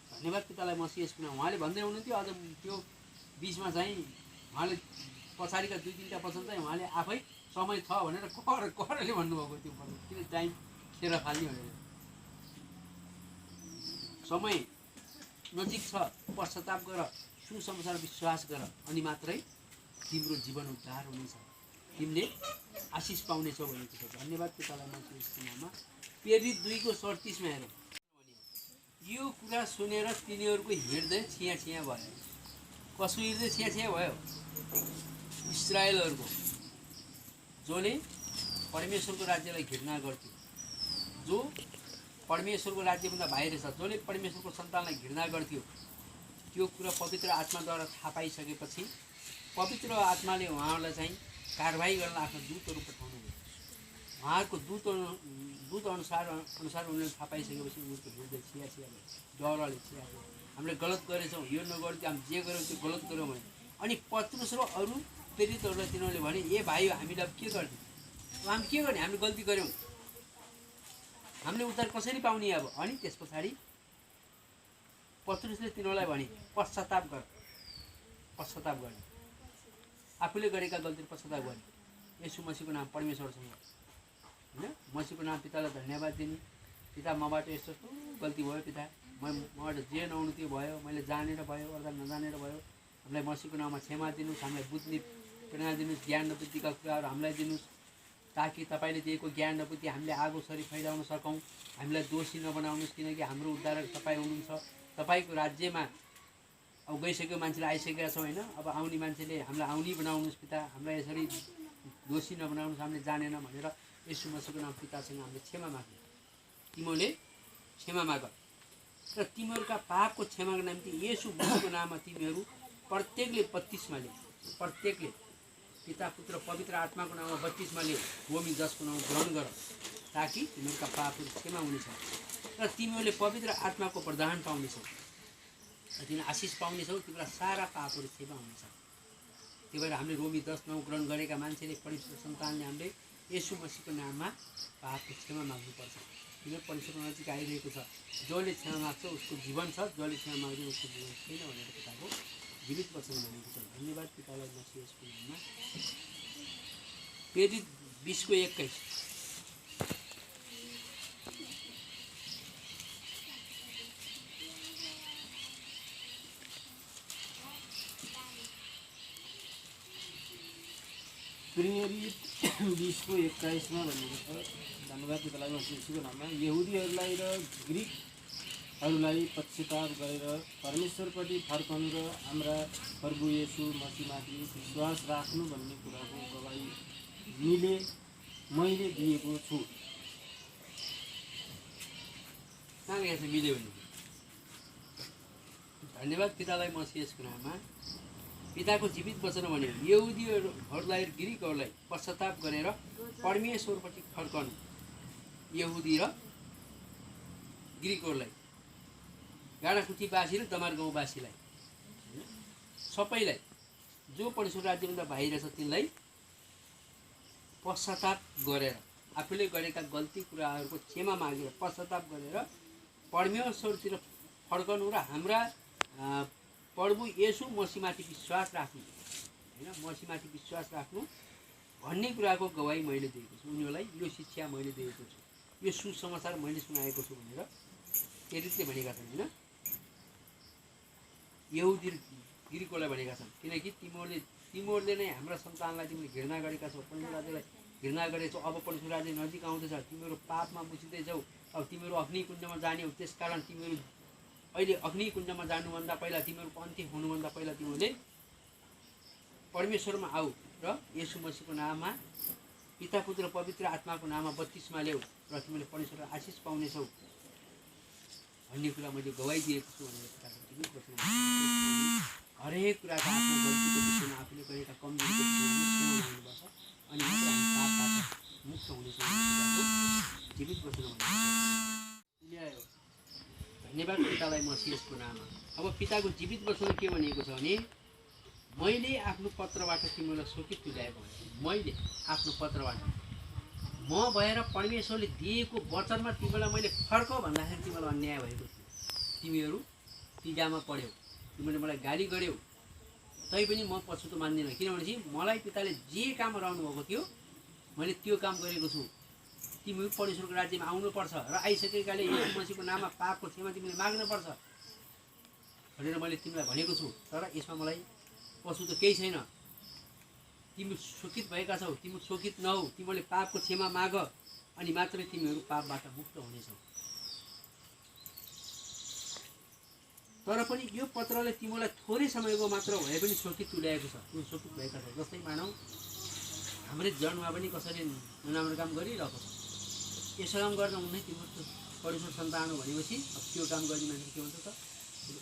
धन्यवाद पितालाई मसी यसको नाम। उहाँले भन्दै हुनुहुन्थ्यो अझ त्यो बिचमा चाहिँ उहाँले पछाडिका 2-3टा वचन चाहिँ उहाँले आफै समय छ भनेर करले भन्नुभएको त्यो वचन। किन टाइम खेर फाल्ने भनेर। समय नजिक छ, पश्चाताप गर, सुसमाचार विश्वास गर, अनि मात्रै तिम्रो जीवन उद्धार हुनेछ, तिमीले आशिष पाउनेछौ भनेको छ। धन्यवाद पितालाई मसी यसको नाममा। प्रेरित 2:37 मा हेरौँ। यो कुरा सुनेर तिनीहरूको हृदय छिया भयो। कसको हृदय छिया भयो? इस्राएलहरूको, जसले परमेश्वरको राज्यलाई घृणा गर्थ्यो, जो परमेश्वरको राज्यभन्दा बाहिर छ, जसले परमेश्वरको सन्तानलाई घृणा गर्थ्यो, त्यो कुरा पवित्र आत्माद्वारा थाहा पाइसकेपछि पवित्र आत्माले उहाँहरूलाई चाहिँ कारबाही गर्न आफ्नो दूतहरू पठाउनु भयो। उहाँहरूको दूत अनुसार उनीहरूले थाहा पाइसकेपछि उनीहरूको हृदय छिया भयो, डरले छिया भयो। हामीले गलत गरेछौँ, यो नगर्दै हामी जे गऱ्यौँ त्यो गलत गऱ्यौँ भने। अनि पत्रुस र अरू प्रेरितहरूलाई तिनीहरूले भने, ए भाइ हामीले अब के गर्ने, हामी के गर्ने, हामीले गल्ती गऱ्यौँ, हामीले उद्धार कसरी पाउने अब। अनि त्यस पछाडि पत्रुसले तिनीहरूलाई भने, पश्चाताप गर्ने, आफूले गरेका गल्ती पश्चाताप गर्ने, येशू मसीहको नाम परमेश्वरसँग होइन, मसीहको नाम पितालाई धन्यवाद दिने, पिता मबाट यस्तो गल्ती भयो, पिता मबाट जे नहुनु त्यो भयो, मैले जानेर भयो अर्थात् नजानेर भयो, हामीलाई मसीहको नाममा क्षमा दिनुहोस्, हामीलाई बुझ्ने प्रेरणा दिनुहोस्, ज्ञान र बुद्धिका कुराहरू हामीलाई दिनुहोस्, ताकि तपाईँले दिएको ज्ञान र बुद्धि हामीले आगोसरी फैलाउन सकौँ, हामीलाई दोषी नबनाउनुहोस्, किनकि हाम्रो उद्धारक तपाईँ हुनुहुन्छ। तपाईँको राज्यमा अब गइसक्यो, मान्छेले आइसकेका छौँ होइन, अब आउने मान्छेले हामीलाई आउने बनाउनुहोस् पिता, हामीलाई यसरी दोषी नबनाउनुहोस्, हामीले जानेन भनेर येशू मसीहको नाम पितासँग हामीले क्षमा माग्यौँ। तिमीहरूले क्षमा माग र तिमीहरूका पापको क्षमाको निम्ति येशू मसीहको नाममा तिमीहरू प्रत्येकले बत्तिसमा लियो, प्रत्येकले पिता पुत्र पवित्र आत्माको नाममा बत्तिसमा लियो, रोमी 10को नाम ग्रहण गर, ताकि तिमीहरूका पापहरू क्षमा हुनेछ र तिमीहरूले पवित्र आत्माको वरदान पाउनेछौ, तिमीले आशिष पाउनेछौ, तिमीलाई सारा पापहरू क्षमा हुनेछ। त्यही भएर हामीले रोमी 10:9 ग्रहण गरेका मान्छेले परमेश्वर सन्तानले हामीले येशू मसीहको नाममा पापको क्षमा माग्नुपर्छ। किन परमेश्वरको नजिक आइरहेको छ, जसले क्षमा माग्छ उसको जीवन छ, जसले क्षमा माग्दैन उसको जीवन छैन भनेर पिताको जीवित वचन भनेको छ। धन्यवाद पितालाई मसीह यसको नाममा। प्रेरित 20:21 प्रेरित 20:21 भनेको छ, धन्यवाद पितालाई मसीहको नाममा। यहुदीहरूलाई र ग्रिकहरूलाई पश्चाताप गरेर परमेश्वरपट्टि फर्कनु र हाम्रा प्रभु येशू मसीहमाथि विश्वास राख्नु भन्ने कुराको गवाई मैले दिएको छु। कहाँ गएको छ मिल्यो भने? धन्यवाद पितालाई मसीह यसको नाममा। पिताको जीवित वचन भन्यो, यहुदीहरूलाई ग्रिकहरूलाई पश्चाताप गरेर परमेश्वरपट्टि फर्कनु। यहुदी र ग्रिकहरूलाई, गाडाकुटीवासी र दमार गाउँवासीलाई, सबैलाई जो परमेश्वर राज्यभन्दा बाहिर छ तिनलाई पश्चाताप गरेर आफूले गरेका गल्ती कुराहरूको क्षमा मागेर पश्चाताप गरेर परमेश्वरतिर फर्कनु र हाम्रा प्रभु येशू मसीहमाथि विश्वास राख्नु होइन, मसीहमाथि विश्वास राख्नु भन्ने कुराको गवाई मैले दिएको छु। उनीहरूलाई यो शिक्षा मैले दिएको छु, यो सुसमाचार मैले सुनाएको छु भनेर प्रेरितले भनेका छन् होइन, यहुदी ग्रिकहरूलाई भनेका छन्। किनकि तिमीहरूले नै हाम्रा सन्तानलाई तिमीले घृणा गरेका छौ, परमेश्वर राज्यलाई घृणा गरेका छौ। अब परमेश्वर राज्य नजिक आउँदैछ, तिमीहरू पापमा मुछिँदैछौ, अब तिमीहरू अग्निकुण्डमा जाने हो। त्यसकारण तिमीहरू अहिले अग्निकुण्डमा जानुभन्दा पहिला, तिमीहरूको अन्त्य हुनुभन्दा पहिला तिमीहरूले परमेश्वरमा आऊ र येशू मसीहको नाममा पिता पुत्र पवित्र आत्माको नाममा बत्तिसमा ल्याऊ र तिमीले परमेश्वरलाई आशिष पाउनेछौ भन्ने कुरा मैले गवाई दिएको छु भनेर पिताको जीवित वचन। हरेक कुराको आफ्नो गल्तीको विषयमा आफूले गरेका कमजोरीको विषयमा क्षमा माग्नुपर्छ, अनि मात्र हामी पापबाट मुक्त हुनेछौँ पिताको जीवित वचन ल्यायो। धन्यवाद पितालाई मसीह यसको नाममा। अब पिताको जीवित वचन के भनेको छ भने, मैले आफ्नो पत्रबाट तिमीलाई सोकित तुल्याएको भने, मैले आफ्नो पत्रबाट म भएर परमेश्वरले दिएको वचनमा तिमीलाई मैले फर्क भन्दाखेरि तिमीलाई अन्याय भएको थियो। तिमीहरू पिडामा पढ्यौ, तिमीले मलाई गाली गर्यौ, तैपनि म पछुतो मान्दिनँ, किनभने मलाई पिताले जे काम गराउनु भएको थियो मैले त्यो काम गरेको छु। तिमीहरू परमेश्वरको राज्यमा आउनुपर्छ र आइसकेकाले येशू मसीहको नाममा पापको क्षमा तिमीले माग्नुपर्छ भनेर मैले तिमीलाई भनेको छु। तर यसमा मलाई पछुतो केही छैन। तिमी शोकित भएका छौ, तिमी शोकित नहौ, तिमीले पापको क्षमा माग अनि मात्रै तिमीहरू पापबाट मुक्त हुनेछौ। तर पनि यो पत्रले तिमीलाई थोरै समयको मात्र भए पनि शोकित तुल्याएको छ। तिमी शोकित भएका छौ। जस्तै मानौ हाम्रै जन्ममा पनि कसैले नराम्रो काम गरिरहेको छ, यसो काम गर्न हुँदै तिम्रो परमेश्वर सन्तान हो भनेपछि अब त्यो काम गर्ने मान्छे के भन्छ त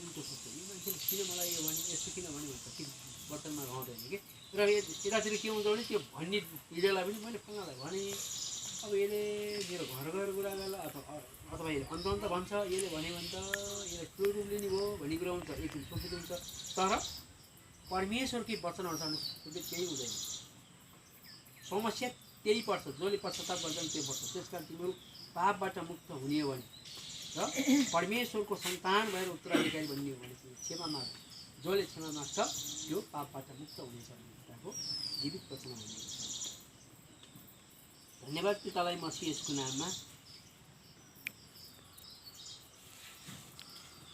उनको सोच्छ यो मान्छेले किन मलाई यो भने यस्तो किन भने भन्छ कि वर्तनमा रहँदैन कि र यतातिर के हुन्छ भने त्यो भन्ने हिजोलाई पनि मैले फलानालाई भने अब यसले मेरो घर गएर कुरा गर्ला अथवा यसले अन्त भन्छ यसले भन्यो भने त यसलाई ठुलो रूप लिने भयो भन्ने कुरा हुन्छ एक सोचित हुन्छ तर परमेश्वरकै वचन अनुसार केही हुँदैन समस्या त्यही पर्छ जसले पश्चाताप गर्छन् त्यो पर्छ त्यस कारण तिमीहरू पापबाट मुक्त हुने हो भने र परमेश्वरको सन्तान भएर उत्तराधिकारी बन्ने हो भने तिमी क्षमा माग जसले क्षमा माग्छ त्यो पापबाट मुक्त हुनेछ भन्ने कुराको जीवित वचन हुने धन्यवाद पितालाई मसी यसको नाममा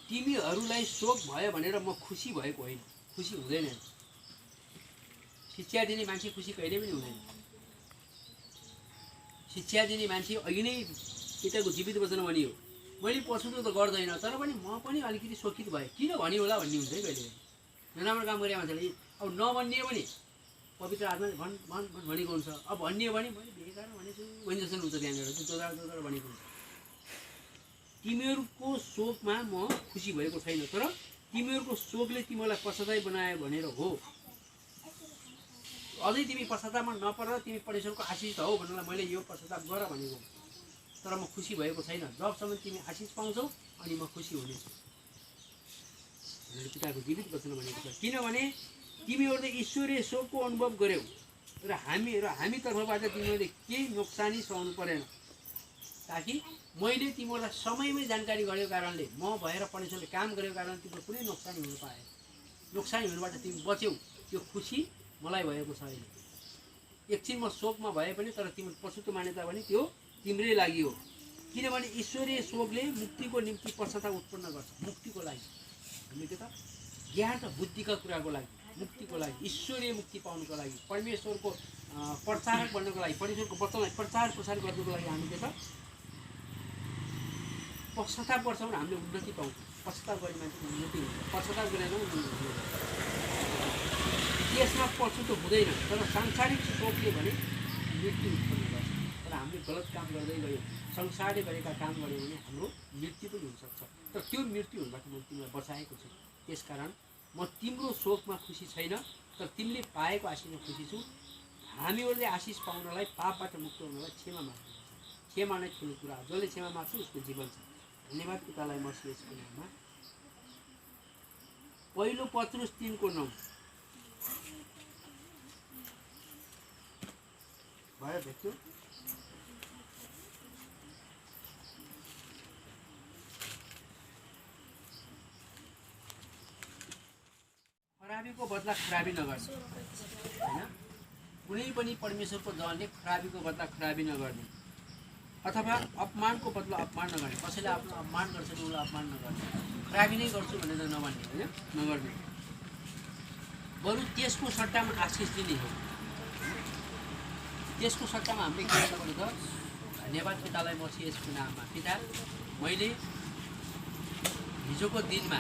तिमीहरूलाई शोक भयो भनेर म खुसी भएको होइन खुसी हुँदैन शिक्षा दिने मान्छे खुसी कहिले पनि हुँदैन शिक्षा दिने मान्छे अघि नै पिताको जीवित वचन भनियो मैले पछुतो त गर्दैन तर पनि म पनि अलिकति शोकित भएँ किन भन्यो होला भन्ने हुन्छ है कहिले नराम्रो काम गरे मान्छेले अब नभनियो भने पवित्र आत्माले भन् भन् भन् भनेको हुन्छ अब भनियो भने मैले बेकार भनेछु भने जस्तो हुन्छ त्यहाँनिर जोगाड भनेको हुन्छ तिमीहरूको शोकमा म खुसी भएको छैन तर तिमीहरूको शोकले तिमीलाई पश्चाताप बनायो भनेर हो अझै तिमी पश्चातापमा नपरेर तिमी परमेश्वरको आशिष त हो भन्नलाई मैले यो पश्चाताप गर भनेको तर म खुसी भएको छैन जबसम्म तिमी आशिष पाउँछौ अनि म खुसी हुनेछु पिताको जीवित वचन भनेको छ किनभने तिमीहरूले ईश्वरीय शोकको अनुभव गर्यौ र हामी तर्फबाट तिमीहरूले केही नोक्सानी सहनु परेन ताकि मैले तिमीहरूलाई समयमै जानकारी गरेको कारणले म भएर परमेश्वरले काम गरेको कारण तिम्रो कुनै नोक्सानी हुनु पाएन नोक्सानी हुनुबाट तिमी बच्यौ त्यो खुसी मलाई भएको छ अहिले एकछिन म शोकमा भए पनि तर तिम्रो पछुतो मान्यता पनि त्यो तिम्रै लागि हो किनभने ईश्वरीय शोकले मुक्तिको निम्ति पश्चाताप उत्पन्न गर्छ मुक्तिको लागि हामीले के त ज्ञान र बुद्धिका कुराको लागि मुक्तिको लागि ईश्वरीय मुक्ति पाउनुको लागि परमेश्वरको प्रचारक बन्नको लागि परमेश्वरको वचनलाई प्रचार प्रसार गर्नुको लागि हामी के त पश्चाताप गर्छौँ भने हामीले उन्नति पाउँछौँ पश्चाताप गर्ने मान्छे उन्नति हुन्छ पश्चाताप गरेन त्यसमा पछुतो हुँदैन तर सांसारिक शोकले भने मृत्यु उत्पन्न गर्छ तर हामीले गलत काम गर्दै गयौँ संसारले गरेका काम गऱ्यो भने हाम्रो मृत्यु पनि हुनसक्छ तर त्यो मृत्यु हुनबाट म तिमीलाई बचाएको छु त्यसकारण म तिम्रो शोकमा खुसी छैन तर तिमीले पाएको आशिषमा खुसी छु हामीहरूले आशिष पाउनलाई पापबाट मुक्त हुनलाई क्षमा माग्नु क्षमा नै ठुलो कुरा जसले क्षमा माग्छ उसको जीवन छ धन्यवाद पितालाई मसी यसको नाममा पहिलो पत्रुस 3:9 भयो भेट्यो खराबीको बदला खराबी नगर्ने होइन कुनै पनि परमेश्वरको जनले खराबीको बदला खराबी नगर्ने अथवा अपमानको बदला अपमान नगर्ने कसैले आफ्नो अपमान गर्छ भने उसलाई अपमान नगर्ने खराबी नै गर्छु भनेर नभन्ने होइन नगर्ने बरु त्यसको सट्टामा आशिष दिने हो त्यसको सट्टामा हामीले के गर्नुपर्छ धन्यवाद पितालाई मसी यसको नाममा पिता मैले हिजोको दिनमा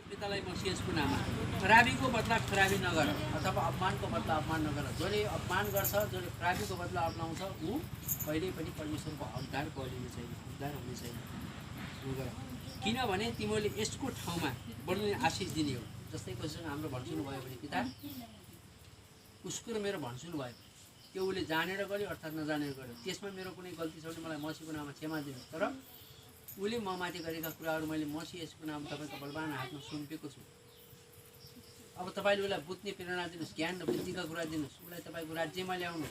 पितालाई मसी यसको नाममा खराबीको बदला खराबी नगर अथवा अपमानको बदला अपमान नगर जसले अपमान गर्छ जसले खराबीको बदला अप्नाउँछ ऊ कहिल्यै पनि परमेश्वरको हकदार बढ्ने छैन हकदार हुने छैन किनभने तिमीहरूले यसको ठाउँमा बढ्ने आशिष दिने हो जस्तै कसैसँग हाम्रो भन्छुनु भयो भने पिता उसको र मेरो भन्छुनु भयो त्यो उसले जानेर गर्यो अर्थात् नजानेर गर्यो त्यसमा मेरो कुनै गल्ती छ भने मलाई मसीको नाममा क्षमा दिनुहोस् तर उसले म माथि गरेका कुराहरू मैले मसी यसको नाम तपाईँको बलवान हातमा सुम्पेको छु अब तपाईँले उसलाई बुझ्ने प्रेरणा दिनुहोस् ज्ञान र बुद्धिका कुरा दिनुहोस् उसलाई तपाईँको राज्यमा ल्याउनु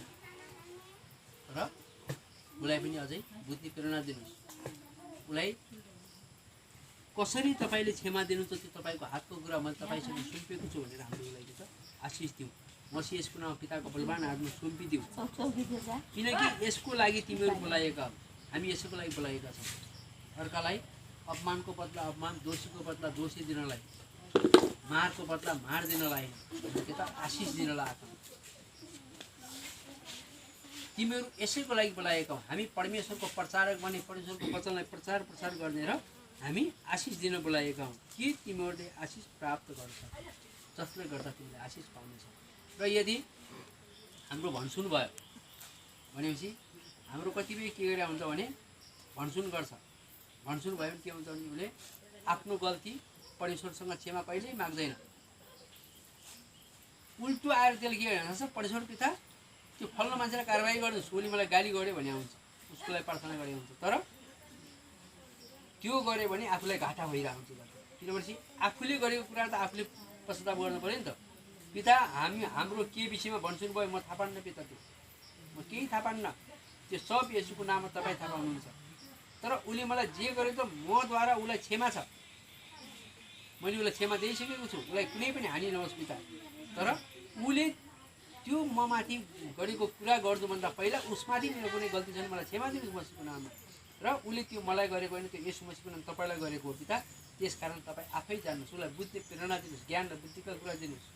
र उसलाई पनि अझै बुद्धि प्रेरणा दिनुहोस् उसलाई कसरी तपाईँले क्षमा दिनुहुन्छ त्यो तपाईँको हातको कुरा मैले तपाईँसँग सुम्पेको छु भनेर हामीले उसलाई के त आशिष दिउँ मसी यसको नाम पिताको बलवान हातमा सुम्पिदिउँ किनकि यसको लागि तिमीहरू बोलाएका हो हामी यसको लागि बोलाएका छौँ अर्कालाई अपमानको बदला अपमान दोषीको बदला दोषी दिनलाई मारको बदला मार दिनलाई के त आशिष दिनलाई आएको तिमीहरू यसैको लागि बोलाएका हौ हामी परमेश्वरको प्रचारक बने परमेश्वरको वचनलाई प्रचार प्रसार गर्ने र हामी आशिष दिन बोलाएका हौँ कि तिमीहरूले आशिष प्राप्त गर्छ जसले गर्दा तिमीले आशिष पाउनेछौ। र यदि हाम्रो भनसुन भयो भनेपछि हाम्रो कतिपय के गरेर हुन्छ भने भनसुन गर्छ। भनसुन भयो भने के हुन्छ भने उसले आफ्नो गल्ती परमेश्वरसँग क्षमा कहिल्यै माग्दैन। उल्टो आएर त्यसले के भन्छ, परमेश्वर पिता त्यो फल्लो मान्छेलाई कारबाही गर्नुहोस्, उसले मलाई गाली गर्यो भने हुन्छ, उसको लागि प्रार्थना गरे हुन्छ। तर त्यो गऱ्यो भने आफूलाई घाटा भइरहेको हुन्छ। किनभने आफूले गरेको कुरा त आफूले पश्चाताप गर्नु पऱ्यो नि त। पिता हाम्रो के विषयमा भनसुन भयो म थाहा पान्न पिता, त्यो म केही थाहा पान्न, त्यो सब येशूको नाममा तपाईँ थाहा पाउनुहुन्छ। तर उसले मलाई जे गर्यो त मद्वारा उसलाई क्षमा छ, मैले उसलाई क्षमा दिइसकेको छु, उसलाई कुनै पनि हानि नहोस् पिता। तर उसले त्यो ममाथि गरेको कुरा गर्नुभन्दा पहिला उसमाथि मेरो कुनै गल्ती छैन, मलाई क्षमा दिनुहोस् मसीहको नाममा। र उसले त्यो मलाई गरेको होइन, त्यो येशू मसीहको नाम तपाईँलाई गरेको हो पिता। त्यसकारण तपाईँ आफै जान्नुहोस्, उसलाई बुद्धि प्रेरणा दिनुहोस्, ज्ञान र बुद्धिका कुरा दिनुहोस्।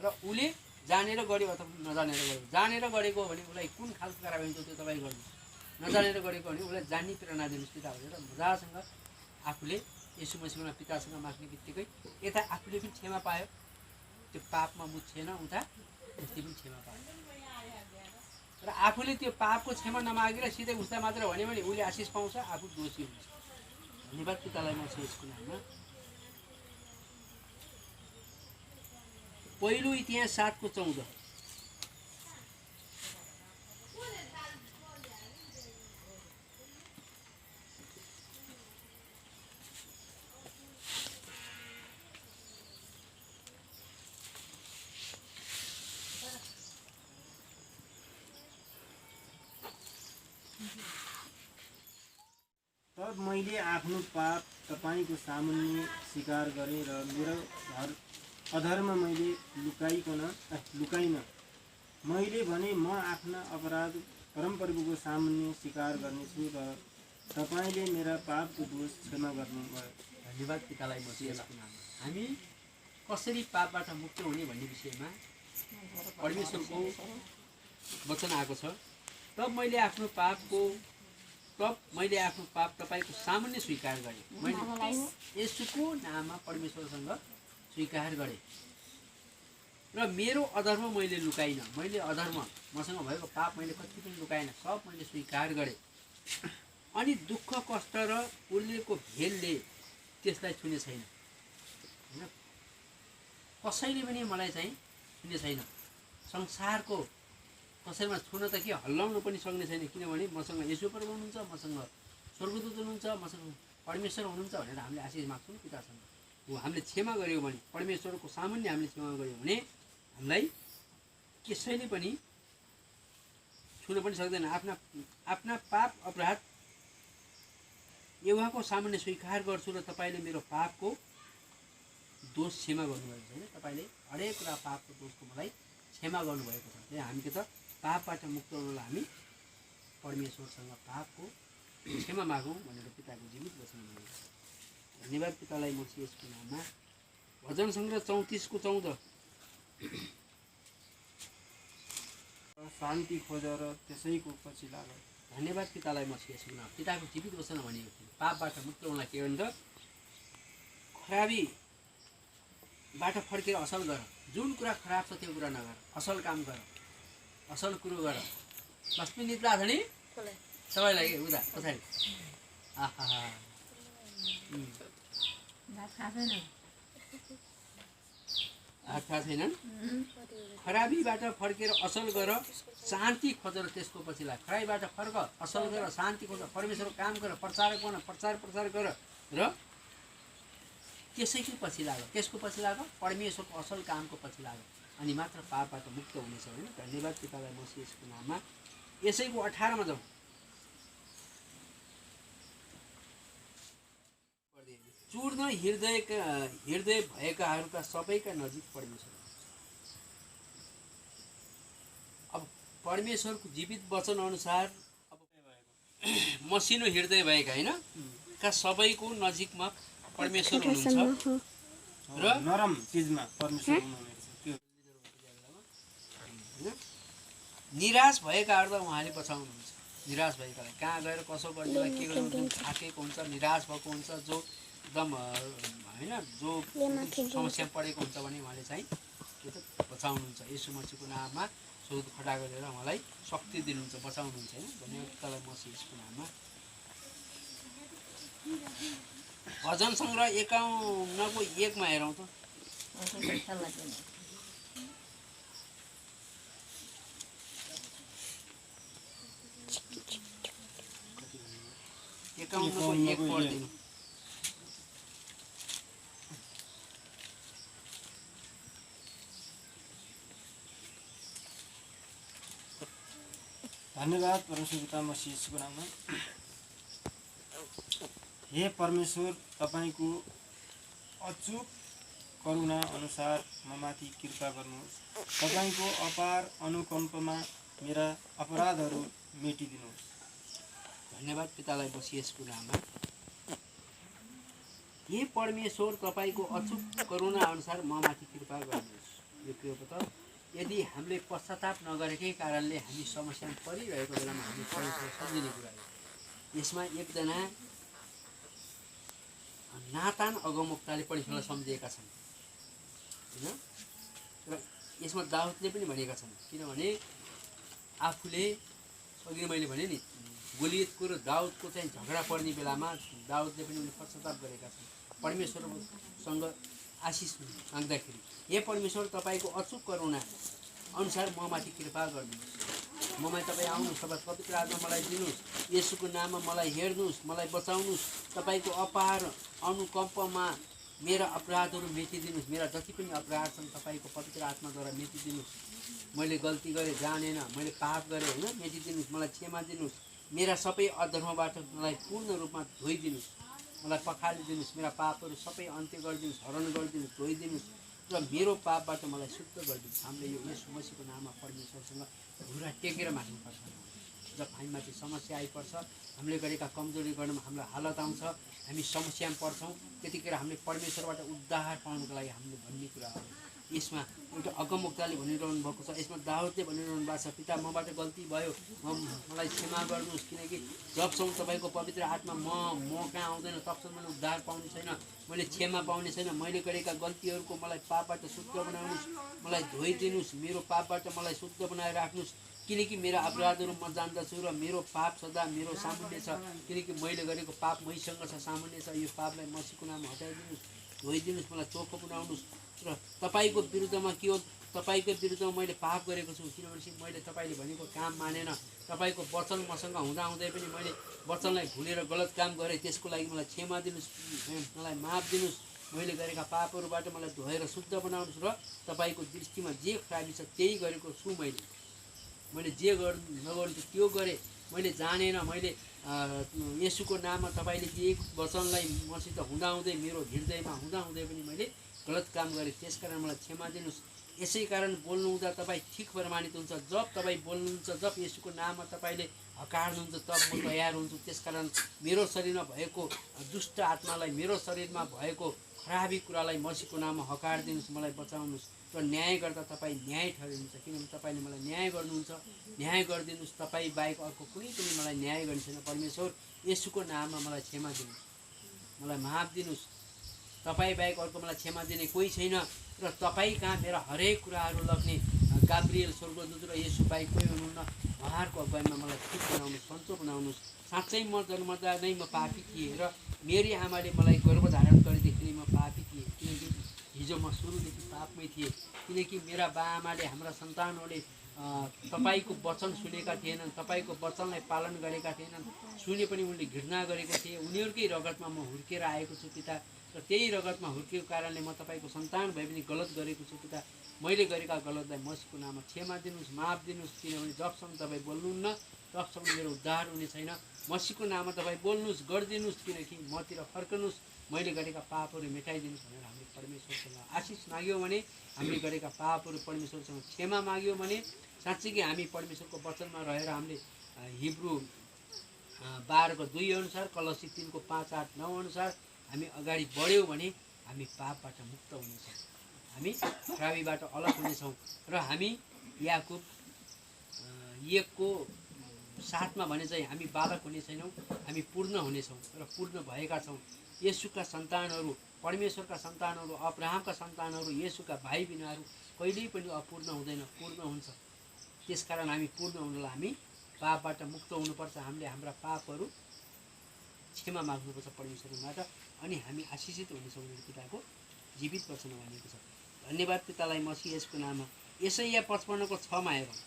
र उसले जानेर गर्यो अथवा नजानेर गर्यो, जानेर गरेको हो भने उसलाई कुन खालको कारबाही हुन्छ त्यो तपाईँ गर्नुहोस्, नजानेर गरेको हो भने उसलाई जान्ने प्रेरणा दिनुहोस् पिता भनेर मजासँग आफूले येशू मसीहमा पितासँग माग्ने बित्तिकै यता आफूले पनि क्षमा पायो, त्यो पापमा मुछेन, उता उसले पनि क्षमा पायो। र आफूले त्यो पापको क्षमा नमागेर सिधै उसलाई मात्र भन्यो भने उसले आशिष पाउँछ, आफू दोषी हुन्छ। धन्यवाद पितालाई म यसको नाममा। पहिलो इतिहास 7:14। तब मैले आफ्नो पाप तपाईँको सामुन्ने स्वीकार गरेँ र मेरो अधर्म मैले लुकाइन। मैले भने म आफ्ना अपराध परमप्रभुको सामुन्ने स्वीकार गर्नेछु र तपाईँले मेरा पापको दोष क्षमा गर्नुभयो। धन्यवाद पितालाई म यसको नाममा। हामी कसरी पापबाट मुक्त हुने भन्ने विषयमा परमेश्वरको वचन आएको छ। तब मैले आफ्नो पाप तपाईँको सामुन्ने स्वीकार गरेँ, मैले येशूको नाममा परमेश्वरसँग स्वीकार गरेँ र मेरो अधर्म मैले लुकाइन। मैले अधर्म मसँग भएको पाप मैले कति पनि लुकाइन, सब मैले स्वीकार गरेँ। अनि दुःख कष्ट र उर्लेको भेलले त्यसलाई छुने छैन, होइन, कसैले पनि मलाई चाहिँ छुने छैन। संसारको कसैमा छुन त के हल्लाउनु पनि सक्ने छैन, किनभने मसँग येशू प्रभु हुनुहुन्छ, मसँग स्वर्गदूत हुनुहुन्छ, मसँग परमेश्वर हुनुहुन्छ भनेर हामीले आशिष माग्छौँ पितासँग। हो हामीले क्षमा गऱ्यौँ भने, परमेश्वरको सामुन्ने हामीले क्षमा गऱ्यौँ भने हामीलाई कसैले पनि छुन पनि सक्दैन। आफ्ना पाप अपराध यहोवाको सामुन्ने स्वीकार गर्छु र तपाईँले मेरो पापको दोष क्षमा गर्नुभएको छ। होइन, तपाईँले हरेक कुरा पापको दोषको मलाई क्षमा गर्नुभएको छ। हामीले त पापबाट मुक्त हुनलाई हामी परमेश्वरसँग पापको क्षमा मागौँ भनेर पिताको जीवित वचन मागेको छ। धन्यवाद पितालाई म यसको नाममा। भजन सङ्ग्रह 34:14। शान्ति खोज र त्यसैको पछि लाग। धन्यवाद पितालाई म यसको नाम। पिताको जीवित वचन भनेको थियो पापबाट मुक्त हुनलाई के भन्छ, खराबीबाट फर्केर असल गर। जुन कुरा खराब छ त्यो कुरा नगर, असल काम गर, असल कुरो गर। लक्ष्मी निद्रा छ नि सबैलाई उता पछाडि। आहा थाहा छैनन्। खराबीबाट फर्केर असल गर, शान्ति खोजेर त्यसको पछि लाग। खराबीबाट फर्क, असल गर, शान्ति खोज, परमेश्वरको काम गर, प्रचारक बन, प्रचार गर र त्यसैको पछि लाग। त्यसको पछि लाग, परमेश्वरको असल कामको पछि लाग, अनि मात्र पापबाट मुक्त हुनेछ। होइन, धन्यवाद पितालाई म यसको नाममा। यसैको 18मा जाउँ। चूर्ण हृदय भएकाहरूका सबैका नजिक परमेश्वर। अब परमेश्वरको जीवित वचन अनुसार अब मसिनो हृदय भएका होइन का सबैको नजिकमा परमेश्वर हुनुहुन्छ र नरम चिजमा परमेश्वर हुनुहुन्छ। निराश भएकाहरूलाई उहाँले बचाउनुहुन्छ। निराश भएकालाई कहाँ गएर कसो गर्नेलाई के गर्नुहुन्छ, थाकेको हुन्छ, निराश भएको हुन्छ, जो एकदम होइन जो समस्या परेको हुन्छ भने उहाँले चाहिँ के त बचाउनुहुन्छ। यसो मसीहको नाममा सौध खडा गरेर उहाँलाई शक्ति दिनुहुन्छ, बचाउनुहुन्छ होइन। धन्यवाद पितालाई मसीह यसको नाममा। भजन सङ्ग्रह 51को 1 मा हेरौँ त। एकाउन्नको 1 पढिदिनु। धन्यवाद परमेश्वर पिता मसीह यीशुको नाममा। हे परमेश्वर, तपाईँको अचूक करुणा अनुसार ममाथि कृपा गर्नुहोस्। तपाईँको अपार अनुकम्पमा मेरा अपराधहरू मेटिदिनुहोस्। धन्यवाद पितालाई मसीह यसको नाममा। हे परमेश्वर, तपाईँको अचूक करुणा अनुसार ममाथि कृपा गर्नुहोस्। यो के हो त? यदि हामीले पश्चाताप नगरेकै कारणले हामी समस्यामा परिरहेको बेलामा हामी परमेश्वर सम्झिने कुरा हो। यसमा एकजना नातान अगमवक्ताले परमेश्वरलाई सम्झिएका छन् होइन। र यसमा दाउदले पनि भनेका छन्, किनभने आफूले अघि मैले भने नि गोलियतको र दाउदको चाहिँ झगडा पर्ने बेलामा दाउदले पनि उनले पश्चाताप गरेका छन् परमेश्वरसँग आशिष माग्दाखेरि। हे परमेश्वर, तपाईँको अचूक करुणा अनुसार ममाथि कृपा गर्नुहोस्। ममा तपाईँ आउनुहोस्, तपाईँ पवित्र आत्मा मलाई दिनुहोस्। येशूको नाममा मलाई हेर्नुहोस्, मलाई बचाउनुहोस्। तपाईँको अपार अनुकम्पमा मेरा अपराधहरू मेटिदिनुहोस्। मेरा जति पनि अपराध छन् तपाईँको पवित्र आत्माद्वारा मेटिदिनुहोस्। मैले गल्ती गरेँ, जानेन, मैले पाप गरेँ होइन, मेटिदिनुहोस्। मलाई क्षमा दिनुहोस्। मेरा सबै अधर्मबाट मलाई पूर्ण रूपमा धोइदिनुहोस्। मलाई पखालिदिनुहोस्। मेरा पापहरू सबै अन्त्य गरिदिनुहोस्, हरण गरिदिनुहोस्, धोइदिनुहोस् र मेरो पापबाट मलाई शुद्ध गरिदिनुहोस्। हामीले यो येशू मसीहको नाममा परमेश्वरसँग घुँडा टेकेर माग्नुपर्छ। जब हामीमाथि समस्या आइपर्छ, हामीले गरेका कमजोरी गर्नुमा हाम्रो हालत आउँछ, हामी समस्यामा पर्छौँ, त्यतिखेर हामीले परमेश्वरबाट उद्धार पाउनुको लागि हामीले भन्ने कुरा हो। यसमा एउटा अगमवक्ताले भनिरहनु भएको छ, यसमा दाउदले भनिरहनु भएको छ, पिता मबाट गल्ती भयो, मलाई क्षमा गर्नुहोस्, किनकि जबसम्म तपाईँको पवित्र आत्मा म कहाँ आउँदैन तबसम्म मैले उद्धार पाउने छैन, मैले क्षमा पाउने छैन। मैले गरेका गल्तीहरूको मलाई पापबाट शुद्ध बनाउनुहोस्, मलाई धोइदिनुहोस्, मेरो पापबाट मलाई शुद्ध बनाएर राख्नुहोस्। किनकि मेरा अपराधहरू म जान्दछु र मेरो पाप सदा मेरो सामुन्ने छ। किनकि मैले गरेको पाप मैसँग छ, सामुन्ने छ। यो पापलाई मसीहको नाममा हटाइदिनुहोस्, धोइदिनुहोस्, मलाई चोखो बनाउनुहोस्। र तपाईँको विरुद्धमा के हो? तपाईँको विरुद्धमा मैले पाप गरेको छु, किनभने मैले तपाईँले भनेको काम मानेन। तपाईँको वचन मसँग हुँदाहुँदै पनि मैले वचनलाई भुलेर गलत काम गरेँ। त्यसको लागि मलाई क्षमा दिनुहोस्, मलाई माफ दिनुहोस्। मैले गरेका पापहरूबाट मलाई धोएर शुद्ध बनाउनुहोस् र तपाईँको दृष्टिमा जे खराबी छ त्यही गरेको छु। मैले जे नगर्नु त्यो गरेँ, मैले जानेन। मैले येशूको नाममा तपाईँले दिएको वचनलाई मसित हुँदाहुँदै मेरो हृदयमा हुँदाहुँदै पनि मैले गलत काम गरेँ। त्यसकारण मलाई क्षमा दिनुहोस्। यसै कारण बोल्नु हुँदा तपाईँ ठिक प्रमाणित हुन्छ। जब तपाईँ बोल्नुहुन्छ, जब येशूको नाममा तपाईँले हकार्नुहुन्छ, तब म तयार हुन्छु। त्यसकारण मेरो शरीरमा भएको दुष्ट आत्मालाई, मेरो शरीरमा भएको खराबी कुरालाई मसीहको नाममा हकार दिनुहोस्, मलाई बचाउनुहोस् र न्याय गर्दा तपाईँ न्याय ठहरिनुहुन्छ। किनभने तपाईँले मलाई न्याय गर्नुहुन्छ, न्याय गरिदिनुहोस्। तपाईँ बाहेक अर्को कुनै पनि मलाई न्याय गर्ने छैन। परमेश्वर, येशूको नाममा मलाई क्षमा दिनुहोस्, मलाई माफ दिनुहोस्। तपाईँ बाहेक अर्को मलाई क्षमा दिने कोही छैन र तपाईँ कहाँ मेरा हरेक कुराहरू लग्ने गाब्रिएल स्वर्गदूत र येशू बाहेक कोही हुनुहुन्न। उहाँहरूको अगुवाईमा मलाई ठिक बनाउनुहोस्, सन्चो बनाउनुहोस्। साँच्चै म जन्मदा नै म पापी थिएँ र मेरी आमाले मलाई गर्भधारण गरेदेखि म पापी थिएँ। किनकि हिजो म सुरुदेखि पापमै थिएँ। किनकि मेरा बाआमाले, हाम्रा सन्तानहरूले तपाईँको वचन सुनेका थिएनन्, तपाईँको वचनलाई पालन गरेका थिएनन्। सुने पनि उनले घृणा गरेको थिए। उनीहरूकै रगतमा म हुर्केर आएको छु पिता, र त्यही रगतमा हुर्केको कारणले म तपाईँको सन्तान भए पनि गलत गरेको छु पिता। मैले गरेका गलतलाई मसीहको नाममा क्षमा दिनुहोस्, माफ दिनुहोस्। किनभने जबसम्म तपाईँ बोल्नुहुन्न तबसम्म मेरो उद्धार हुने छैन। मसीहको नाममा तपाईँ बोल्नुहोस्, गरिदिनुहोस्, किनकि मतिर फर्कनुहोस्, मैले गरेका पापहरू मेटाइदिनुहोस् भनेर हामीले परमेश्वरसँग आशिष माग्यौँ भने, हामीले गरेका पापहरू परमेश्वरसँग क्षमा माग्यौँ भने, साँच्चै कि हामी परमेश्वरको वचनमा रहेर हामीले हिब्रू 12:2 अनुसार, कलसी 3:5-8-9 अनुसार हामी अगाडि बढ्यौँ भने हामी पापबाट मुक्त हुनेछौँ, हामी खराबीबाट अलग हुनेछौँ र हामी याकुब 1:7 भने चाहिँ हामी बालक हुने छैनौँ, हामी पूर्ण हुनेछौँ र पूर्ण भएका छौँ। येशूका सन्तानहरू, परमेश्वरका सन्तानहरू, अब्राहमका सन्तानहरू, येशूका भाइ बहिनीहरू कहिल्यै पनि अपूर्ण हुँदैन, पूर्ण हुन्छ। त्यसकारण हामी पूर्ण हुनलाई हामी पापबाट मुक्त हुनुपर्छ। हामीले हाम्रा पापहरू क्षमा माग्नुपर्छ परमेश्वरबाट, अनि हामी आशिषित हुनेछौँ। पिताको जीवित वचन भनेको छ। धन्यवाद पितालाई मसीह येशूको नाममा। यशाया 55:6 हेरौँ।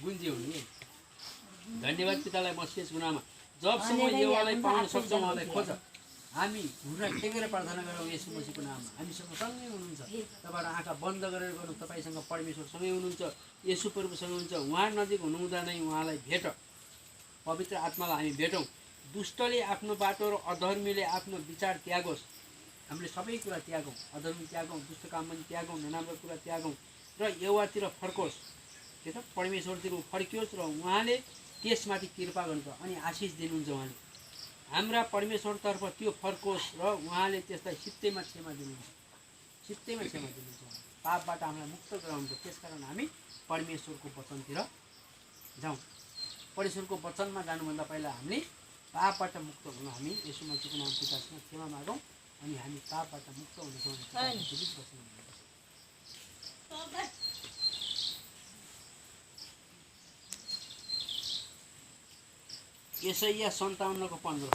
गुन्जे हुनु है। धन्यवाद पितालाई मसीह येशूको नाममा। जबसम्म यहोवालाई पाउन सक्छौँ उहाँलाई खोज। हामी घुर्रा टेकेर प्रार्थना गरौँ येशू मसीहको नाममा। हामीसँग सँगै हुनुहुन्छ। तपाईँबाट आँखा बन्द गरेर गर्नु। तपाईँसँग परमेश्वरसँगै हुनुहुन्छ, येशू प्रभुसँग हुनुहुन्छ। उहाँ नजिक हुनुहुँदा नै उहाँलाई भेट। पवित्र आत्मालाई हामी भेटौँ। दुष्टले आफ्नो बाटो र अधर्मीले आफ्नो विचार त्यागोस्। हामीले सबै कुरा त्यागौँ, अधर्मी त्यागौँ, दुष्ट काम पनि त्यागौँ, नराम्रो कुरा त्यागौँ र यहोवातिर फर्कोस्। के त परमेश्वरतिर फर्कियोस् र उहाँले त्यसमाथि कृपा गर्नुहुन्छ अनि आशिष दिनुहुन्छ। उहाँले हाम्रा परमेश्वरतर्फ त्यो फर्कोस् र उहाँले त्यसलाई सित्तैमा क्षमा दिनुहुन्छ, सित्तैमा क्षमा दिनुहुन्छ। पापबाट हामीलाई मुक्त गराउनुहुन्छ। त्यसकारण हामी परमेश्वरको वचनतिर जाउँ। परमेश्वरको वचनमा जानुभन्दा पहिला हामीले पापबाट मुक्त हुन हामी येशू मसीहको नाम पितासँग क्षमा मागौँ अनि हामी पापबाट मुक्त हुनेछौँ। यशाया 57:15।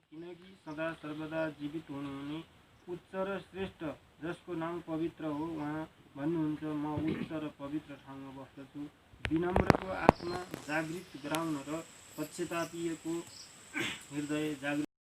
किनकि सदा सर्वदा जीवित हुनुहुने उच्च र श्रेष्ठ, जसको नाम पवित्र हो, उहाँ भन्नुहुन्छ, म उच्च र पवित्र ठाउँमा बस्दछु। विनम्रको आत्मा जागृत गराउन र पश्चातापीयको हृदय जागृत